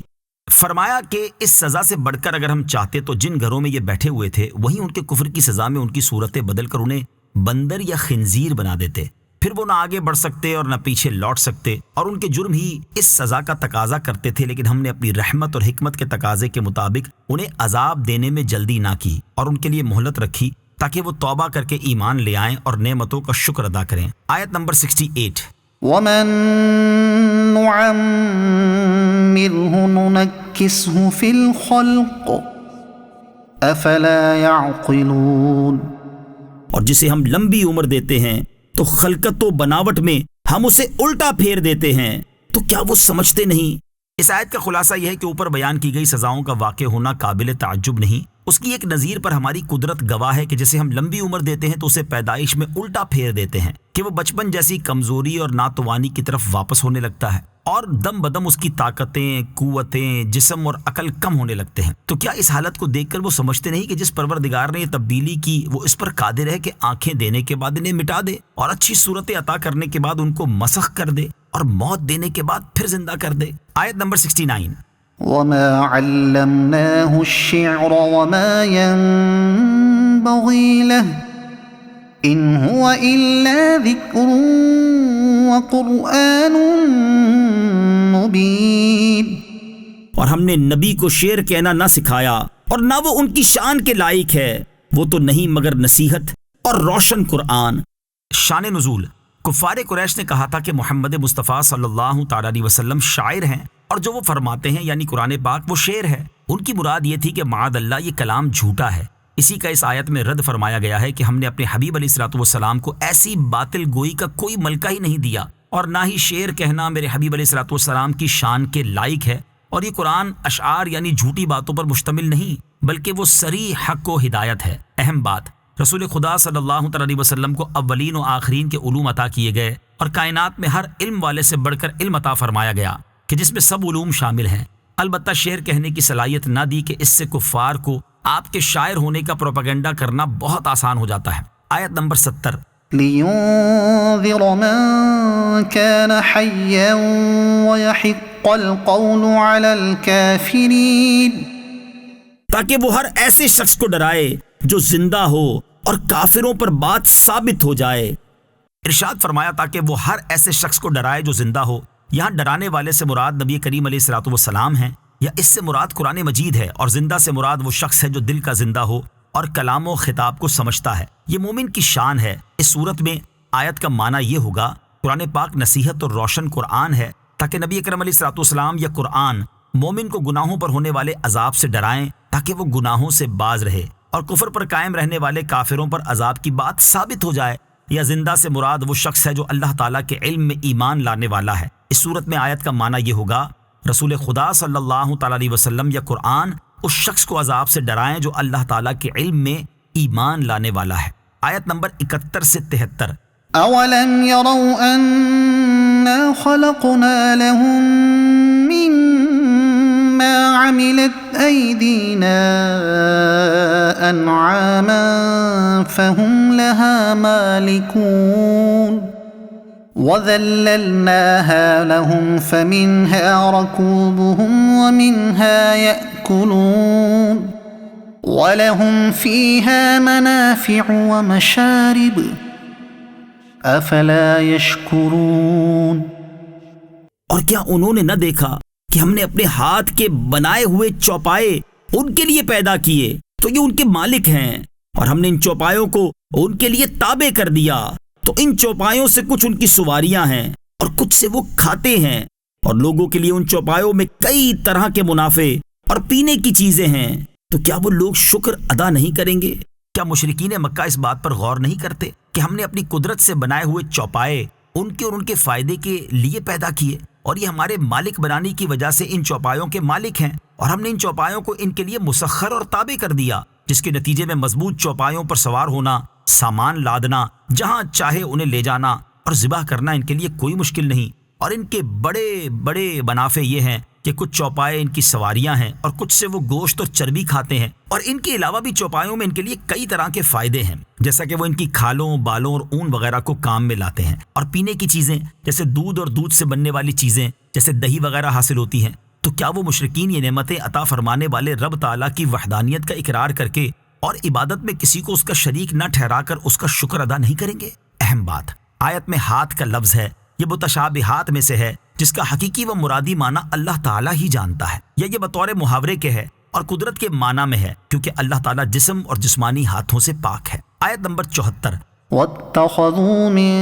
فرمایا کہ اس سزا سے بڑھ کر اگر ہم چاہتے تو جن گھروں میں یہ بیٹھے ہوئے تھے وہیں ان کے کفر کی سزا میں ان کی صورتیں بدل کر انہیں بندر یا خنزیر بنا دیتے. پھر وہ نہ آگے بڑھ سکتے اور نہ پیچھے لوٹ سکتے، اور ان کے جرم ہی اس سزا کا تقاضا کرتے تھے. لیکن ہم نے اپنی رحمت اور حکمت کے تقاضے کے مطابق انہیں عذاب دینے میں جلدی نہ کی اور ان کے لیے مہلت رکھی تاکہ وہ توبہ کر کے ایمان لے آئیں اور نعمتوں کا شکر ادا کریں. آیت نمبر 68. ومن نعمره ننكسه في الخلق افلا يعقلون. اور جسے ہم لمبی عمر دیتے ہیں تو خلقت و بناوٹ میں ہم اسے الٹا پھیر دیتے ہیں، تو کیا وہ سمجھتے نہیں؟ اس آیت کا خلاصہ یہ ہے کہ اوپر بیان کی گئی سزاؤں کا واقع ہونا قابل تعجب نہیں، اس کی ایک نظیر پر ہماری قدرت گواہ ہے کہ جسے ہم لمبی عمر دیتے ہیں تو اسے پیدائش میں الٹا پھیر دیتے ہیں کہ وہ بچپن جیسی کمزوری اور ناتوانی کی طرف واپس ہونے لگتا ہے، اور دم بدم اس کی طاقتیں، قوتیں، جسم اور عقل کم ہونے لگتے ہیں. تو کیا اس حالت کو دیکھ کر وہ سمجھتے نہیں کہ جس پروردگار نے یہ تبدیلی کی وہ اس پر قادر ہے کہ آنکھیں دینے کے بعد انہیں مٹا دے اور اچھی صورتیں عطا کرنے کے بعد ان کو مسخ کر دے اور موت دینے کے بعد پھر زندہ کر دے. آیت نمبر 69. وما علمناه الشعر وما ينبغي له ان هو الا ذكر وقرآن مبين. اور ہم نے نبی کو شعر کہنا نہ سکھایا اور نہ وہ ان کی شان کے لائق ہے، وہ تو نہیں مگر نصیحت اور روشن قرآن. شان نزول. کفار قریش نے کہا تھا کہ محمد مصطفیٰ صلی اللہ تعالی علیہ وسلم شاعر ہیں، اور جو وہ فرماتے ہیں یعنی قرآن پاک وہ شعر ہے. ان کی مراد یہ تھی کہ معاذ اللہ یہ کلام جھوٹا ہے. اسی کا اس آیت میں رد فرمایا گیا ہے کہ ہم نے اپنے حبیب علیہ الصلوۃ والسلام کو ایسی باطل گوئی کا کوئی ملکہ ہی نہیں دیا، اور نہ ہی شعر کہنا میرے حبیب علیہ الصلوۃ والسلام کی شان کے لائق ہے. اور یہ قرآن اشعار یعنی جھوٹی باتوں پر مشتمل نہیں بلکہ وہ صریح حق و ہدایت ہے. اہم بات، رسول خدا صلی اللہ علیہ وسلم کو اولین و آخرین کے علوم عطا کیے گئے اور کائنات میں ہر علم والے سے بڑھ کر علم عطا فرمایا گیا کہ جس میں سب علوم شامل ہیں. البتہ شعر کہنے کی صلاحیت نہ دی کہ اس سے کفار کو آپ کے شاعر ہونے کا پروپیگنڈا کرنا بہت آسان ہو جاتا ہے. آیت نمبر 70. لينذر من كان حيا ويحق القول على الكافرين. تاکہ وہ ہر ایسے شخص کو ڈرائے جو زندہ ہو اور کافروں پر بات ثابت ہو جائے. ارشاد فرمایا تاکہ وہ ہر ایسے شخص کو ڈرائے جو زندہ ہو. یہاں ڈرانے والے سے مراد نبی کریم علیہ الصلوۃ والسلام ہیں، یا اس سے مراد قرآن مجید ہے، اور زندہ سے مراد وہ شخص ہے جو دل کا زندہ ہو اور کلام و خطاب کو سمجھتا ہے. یہ مومن کی شان ہے. اس صورت میں آیت کا معنی یہ ہوگا قرآن پاک نصیحت اور روشن قرآن ہے تاکہ نبی اکرم علیہ الصلوۃ والسلام یا قرآن مومن کو گناہوں پر ہونے والے عذاب سے ڈرائیں تاکہ وہ گناہوں سے باز رہے، اور کفر پر قائم رہنے والے کافروں پر عذاب کی بات ثابت ہو جائے. یا زندہ سے مراد وہ شخص ہے جو اللہ تعالیٰ کے علم میں ایمان لانے والا ہے. اس صورت میں آیت کا معنی یہ ہوگا رسول خدا صلی اللہ تعالی علیہ وسلم یا قرآن اس شخص کو عذاب سے ڈرائیں جو اللہ تعالیٰ کے علم میں ایمان لانے والا ہے. آیت نمبر 71 سے 73. اولم يروا انا خلقنا لهم مما عملت ايدينا انعاما فهم لها مالكون وذللناها لهم فمنها ركوبهم ومنها يأكلون وَلَهُمْ فِيهَا مَنَافِعُ وَمَشَارِبُ أَفَلَا يَشْكُرُونَ. اور کیا انہوں نے نہ دیکھا کہ ہم نے اپنے ہاتھ کے بنائے ہوئے چوپائے ان کے لیے پیدا کیے تو یہ ان کے مالک ہیں، اور ہم نے ان چوپایوں کو ان کے لیے تابع کر دیا، تو ان چوپایوں سے کچھ ان کی سواریاں ہیں اور کچھ سے وہ کھاتے ہیں، اور لوگوں کے لیے ان چوپایوں میں کئی طرح کے منافع اور پینے کی چیزیں ہیں. تو کیا وہ لوگ شکر ادا نہیں کریں گے؟ کیا مشرکین مکہ اس بات پر غور نہیں کرتے کہ ہم نے اپنی قدرت سے بنائے ہوئے چوپائے ان کے اور ان کے فائدے کے لیے پیدا کیے، اور یہ ہمارے مالک بنانے کی وجہ سے ان چوپایوں کے مالک ہیں، اور ہم نے ان چوپایوں کو ان کے لیے مسخر اور تابع کر دیا، جس کے نتیجے میں مضبوط چوپایوں پر سوار ہونا سامان لادنا، جہاں چاہے انہیں لے جانا اور ذبح کرنا ان کے لیے کوئی مشکل نہیں۔ اور ان کے بڑے بڑے منافع یہ ہیں کہ کچھ چوپائے ان کی سواریاں ہیں اور کچھ سے وہ گوشت اور چربی کھاتے ہیں، اور ان کے علاوہ بھی چوپایوں میں ان کے لیے کئی طرح کے فائدے ہیں، جیسا کہ وہ ان کی کھالوں، بالوں اور اون وغیرہ کو کام میں لاتے ہیں، اور پینے کی چیزیں جیسے دودھ اور دودھ سے بننے والی چیزیں جیسے دہی وغیرہ حاصل ہوتی ہیں۔ تو کیا وہ مشرکین یہ نعمتیں عطا فرمانے والے رب تعالیٰ کی وحدانیت کا اقرار کر کے اور عبادت میں کسی کو اس کا شریک نہ ٹھہرا کر اس کا شکر ادا نہیں کریں گے؟ اہم بات، آیت میں ہاتھ کا لفظ ہے، یہ متشابہات میں سے ہے جس کا حقیقی و مرادی معنی اللہ تعالیٰ ہی جانتا ہے، یا یہ بطور محاورے کے ہے اور قدرت کے معنی میں ہے، کیونکہ اللہ تعالیٰ جسم اور جسمانی ہاتھوں سے پاک ہے۔ آیت نمبر 74، وَاتَّخَذُوا مِن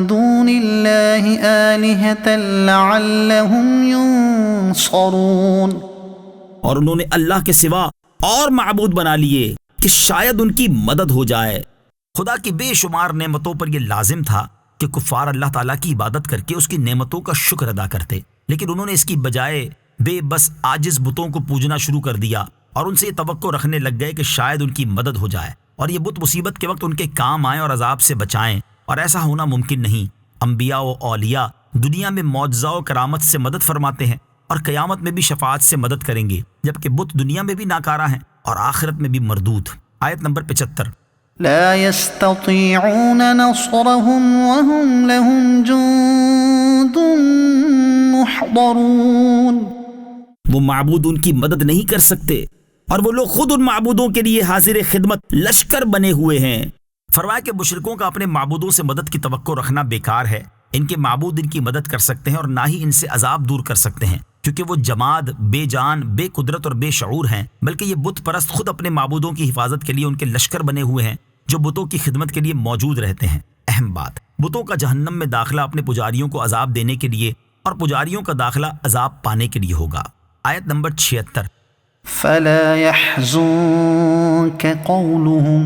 دُونِ اللَّهِ آلِهَةً لَعَلَّهُمْ يُنصَرُونَ، اور انہوں نے اللہ کے سوا اور معبود بنا لیے کہ شاید ان کی مدد ہو جائے۔ خدا کی بے شمار نعمتوں پر یہ لازم تھا کہ کفار اللہ تعالیٰ کی عبادت کر کے اس کی نعمتوں کا شکر ادا کرتے، لیکن انہوں نے اس کی بجائے بے بس عاجز بتوں کو پوجنا شروع کر دیا اور ان سے یہ توقع رکھنے لگ گئے کہ شاید ان کی مدد ہو جائے اور یہ بت مصیبت کے وقت ان کے کام آئیں اور عذاب سے بچائیں، اور ایسا ہونا ممکن نہیں۔ انبیاء و اولیاء دنیا میں معجزہ و کرامت سے مدد فرماتے ہیں اور قیامت میں بھی شفاعت سے مدد کریں گے، جبکہ بت دنیا میں بھی ناکارہ ہیں اور آخرت میں بھی مردود۔ آیت نمبر 75، لا يستطيعون نصرهم وهم لهم جند محضرون، وہ معبود ان کی مدد نہیں کر سکتے اور وہ لوگ خود ان معبودوں کے لیے حاضر خدمت لشکر بنے ہوئے ہیں۔ فرمایا کہ مشرکوں کا اپنے معبودوں سے مدد کی توقع رکھنا بیکار ہے، ان کے معبود ان کی مدد کر سکتے ہیں اور نہ ہی ان سے عذاب دور کر سکتے ہیں، کیونکہ وہ جماد، بے جان، بے قدرت اور بے شعور ہیں، بلکہ یہ بت پرست خود اپنے معبودوں کی حفاظت کے لیے ان کے لشکر بنے ہوئے ہیں جو بتوں کی خدمت کے لیے موجود رہتے ہیں۔ اہم بات، بتوں کا جہنم میں داخلہ اپنے پجاریوں کو عذاب دینے کے لیے اور پجاریوں کا داخلہ عذاب پانے کے لیے ہوگا۔ آیت نمبر 76، فلا يحزنك قولهم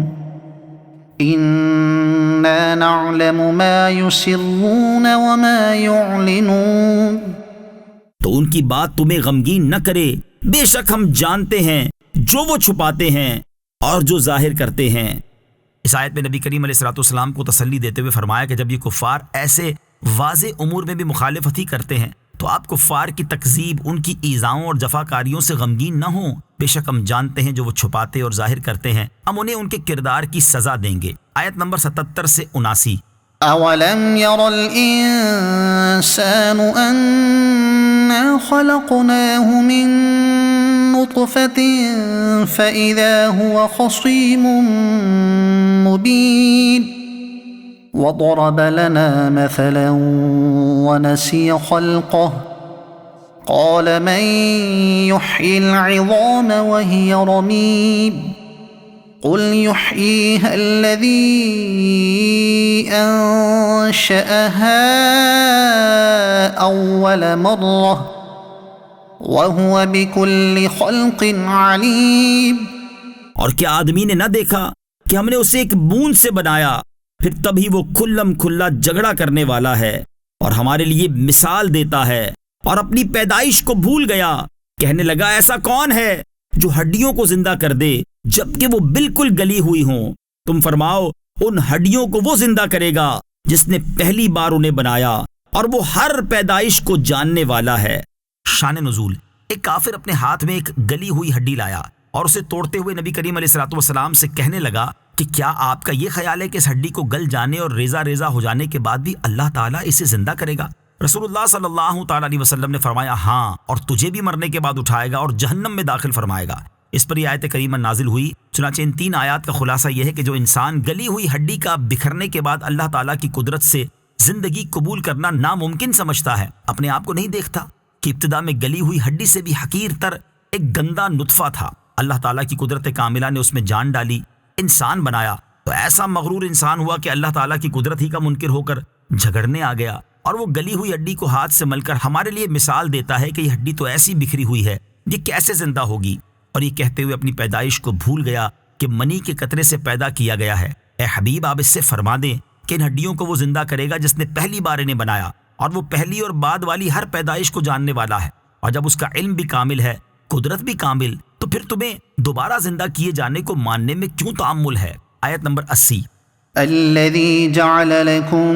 إنا نعلم ما يسرون وما يعلنون، تو ان کی بات تمہیں غمگین نہ کرے، بے شک ہم جانتے ہیں جو وہ چھپاتے ہیں اور جو ظاہر کرتے ہیں۔ اس آیت میں نبی کریم علیہ السلام کو تسلی دیتے ہوئے فرمایا کہ جب یہ کفار ایسے واضح امور میں بھی مخالفت ہی کرتے ہیں تو آپ کفار کی تکذیب، ان کی ایذاؤں اور جفاکاریوں سے غمگین نہ ہوں، بے شک ہم جانتے ہیں جو وہ چھپاتے اور ظاہر کرتے ہیں، ہم انہیں ان کے کردار کی سزا دیں گے۔ آیت نمبر 77 سے 79، أولم ير الإنسان أنا خلقناه من نطفة فإذا هو خصيم مبين وضرب لنا مثلا ونسي خلقه قال من يحيي العظام وهي رميم قل يحييها الذي أنشأها أول مرة وهو بكل خلق عليم، اور کیا آدمی نے نہ دیکھا کہ ہم نے اسے ایک بوند سے بنایا، پھر تبھی وہ کھلم کھلا جھگڑا کرنے والا ہے اور ہمارے لیے مثال دیتا ہے، اور اپنی پیدائش کو بھول گیا، کہنے لگا ایسا کون ہے جو ہڈیوں کو زندہ کر دے جبکہ وہ بالکل گلی ہوئی ہوں؟ تم فرماؤ ان ہڈیوں کو وہ زندہ کرے گا جس نے پہلی بار انہیں بنایا، اور وہ ہر پیدائش کو جاننے والا ہے۔ شان نزول، ایک کافر اپنے ہاتھ میں ایک گلی ہوئی ہڈی لایا اور اسے توڑتے ہوئے نبی کریم علیہ السلام سے کہنے لگا کہ کیا آپ کا یہ خیال ہے کہ اس ہڈی کو گل جانے اور ریزہ ریزہ ہو جانے کے بعد بھی اللہ تعالیٰ اسے زندہ کرے گا؟ رسول اللہ صلی اللہ تعالیٰ علیہ وسلم نے فرمایا ہاں، اور تجھے بھی مرنے کے بعد اٹھائے گا اور جہنم میں داخل فرمائے گا۔ اس پر یہ آیت کریمہ نازل ہوئی۔ چنانچہ ان 3 آیات کا خلاصہ یہ ہے کہ جو انسان گلی ہوئی ہڈی کا بکھرنے کے بعد اللہ تعالیٰ کی قدرت سے زندگی قبول کرنا ناممکن سمجھتا ہے، اپنے آپ کو نہیں دیکھتا کہ ابتدا میں گلی ہوئی ہڈی سے بھی حقیر تر ایک گندا نطفہ تھا، اللہ تعالیٰ کی قدرت کاملہ نے اس میں جان ڈالی، انسان بنایا، تو ایسا مغرور انسان ہوا کہ اللہ تعالیٰ کی قدرت ہی کا منکر ہو کر جھگڑنے آ گیا، اور وہ گلی ہوئی ہڈی کو ہاتھ سے مل کر ہمارے لیے مثال دیتا ہے کہ یہ ہڈی تو ایسی بکھری ہوئی ہے، یہ کیسے زندہ ہوگی؟ اور یہ کہتے ہوئے اپنی پیدائش کو بھول گیا کہ منی کے قطرے سے پیدا کیا گیا ہے۔ اے حبیب، آپ اس سے فرما دیں کہ ان ہڈیوں کو وہ زندہ کرے گا جس نے پہلی بار انہیں بنایا، اور وہ پہلی اور بعد والی ہر پیدائش کو جاننے والا ہے، اور جب اس کا علم بھی کامل ہے، قدرت بھی کامل، تو پھر تمہیں دوبارہ زندہ کیے جانے کو ماننے میں کیوں تعمل ہے؟ آیت نمبر 80. الذي جعل لكم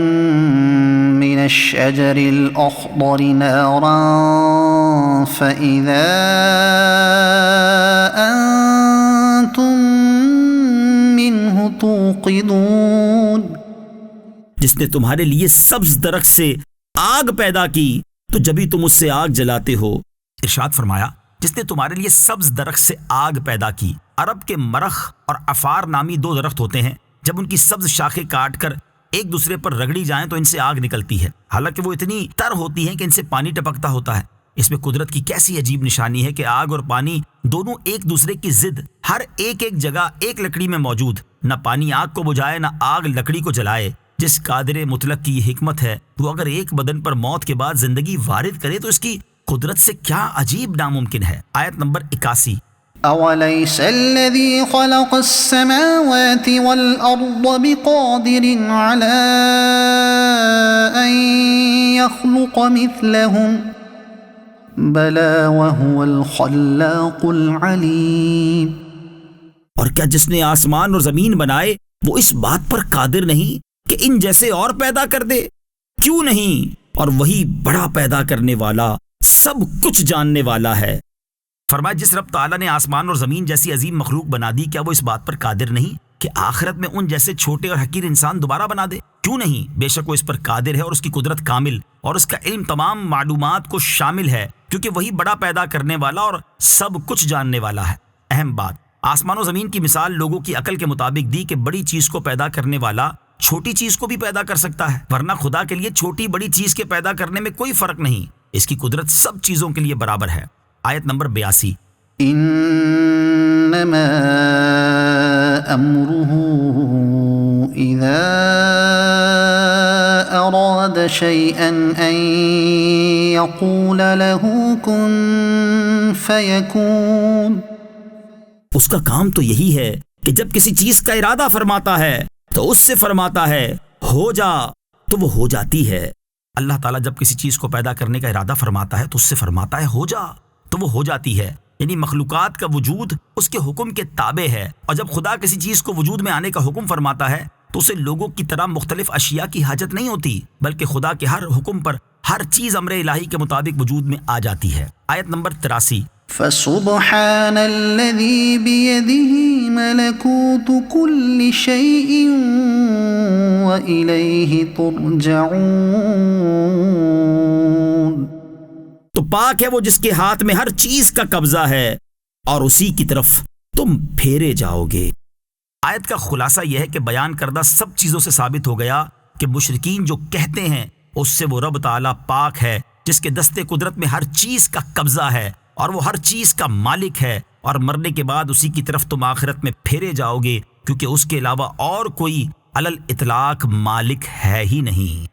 من الشجر الأخضر نارا فإذا أنتم منه توقدون. جس نے تمہارے لیے سبز درخت سے آگ پیدا کی تو جبھی تم اس سے آگ جلاتے ہو. ارشاد فرمایا جس نے تمہارے لیے سبز درخت سے آگ پیدا کی. عرب کے مرخ اور افار نامی 2 درخت ہوتے ہیں. جب ان کی سبز شاخیں کاٹ کر ایک دوسرے پر رگڑی جائیں تو ان سے آگ نکلتی ہے. حالانکہ وہ اتنی تر ہوتی ہیں کہ ان سے پانی ٹپکتا ہوتا ہے. اس میں قدرت کی کیسی عجیب نشانی ہے کہ آگ اور پانی دونوں ایک دوسرے کی ضد ہر ایک جگہ ایک لکڑی میں موجود. نہ پانی آگ کو بجھائے نہ آگ لکڑی کو جلائے. جس قادر مطلق کی یہ حکمت ہے وہ اگر ایک بدن پر موت کے بعد زندگی وارد کرے تو اس کی قدرت سے کیا عجیب ناممکن ہے. آیت نمبر 81. أوليس الذي خلق السماوات والأرض بقادر على أن يخلق مثلهم بلى وهو الخلاق العليم. اور کیا جس نے آسمان اور زمین بنائے وہ اس بات پر قادر نہیں کہ ان جیسے اور پیدا کر دے؟ کیوں نہیں؟ اور وہی بڑا پیدا کرنے والا سب کچھ جاننے والا ہے. فرمایا جس رب تعالیٰ نے آسمان اور زمین جیسی عظیم مخلوق بنا دی کیا وہ اس بات پر قادر نہیں کہ آخرت میں ان جیسے چھوٹے اور حقیر انسان دوبارہ بنا دے؟ کیوں نہیں؟ بے شک وہ اس پر قادر ہے اور اس کی قدرت کامل اور اس کا علم تمام معلومات کو شامل ہے کیونکہ وہی بڑا پیدا کرنے والا اور سب کچھ جاننے والا ہے. اہم بات، آسمان و زمین کی مثال لوگوں کی عقل کے مطابق دی کہ بڑی چیز کو پیدا کرنے والا چھوٹی چیز کو بھی پیدا کر سکتا ہے، ورنہ خدا کے لیے چھوٹی بڑی چیز کے پیدا کرنے میں کوئی فرق نہیں. اس کی قدرت سب چیزوں کے لیے برابر ہے. آیت نمبر 82. انما امره اذا اراد شيئا ان يقول له كن فيكون. اس کا کام تو یہی ہے کہ جب کسی چیز کا ارادہ فرماتا ہے تو اس سے فرماتا ہے ہو جا تو وہ ہو جاتی ہے. اللہ تعالیٰ جب کسی چیز کو پیدا کرنے کا ارادہ فرماتا ہے تو اس سے فرماتا ہے ہو جا تو وہ ہو جاتی ہے. یعنی مخلوقات کا وجود اس کے حکم کے تابع ہے، اور جب خدا کسی چیز کو وجود میں آنے کا حکم فرماتا ہے تو اسے لوگوں کی طرح مختلف اشیاء کی حاجت نہیں ہوتی، بلکہ خدا کے ہر حکم پر ہر چیز امر الہی کے مطابق وجود میں آ جاتی ہے. آیت نمبر 83. فسبحان الذي بيده ملكوت كل شيء وإليه ترجعون. تو پاک ہے وہ جس کے ہاتھ میں ہر چیز کا قبضہ ہے اور اسی کی طرف تم پھیرے جاؤ گے. آیت کا خلاصہ یہ ہے کہ بیان کردہ سب چیزوں سے ثابت ہو گیا کہ مشرکین جو کہتے ہیں اس سے وہ رب تعالیٰ پاک ہے جس کے دستے قدرت میں ہر چیز کا قبضہ ہے اور وہ ہر چیز کا مالک ہے، اور مرنے کے بعد اسی کی طرف تم آخرت میں پھیرے جاؤ گے کیونکہ اس کے علاوہ اور کوئی علی الاطلاق مالک ہے ہی نہیں.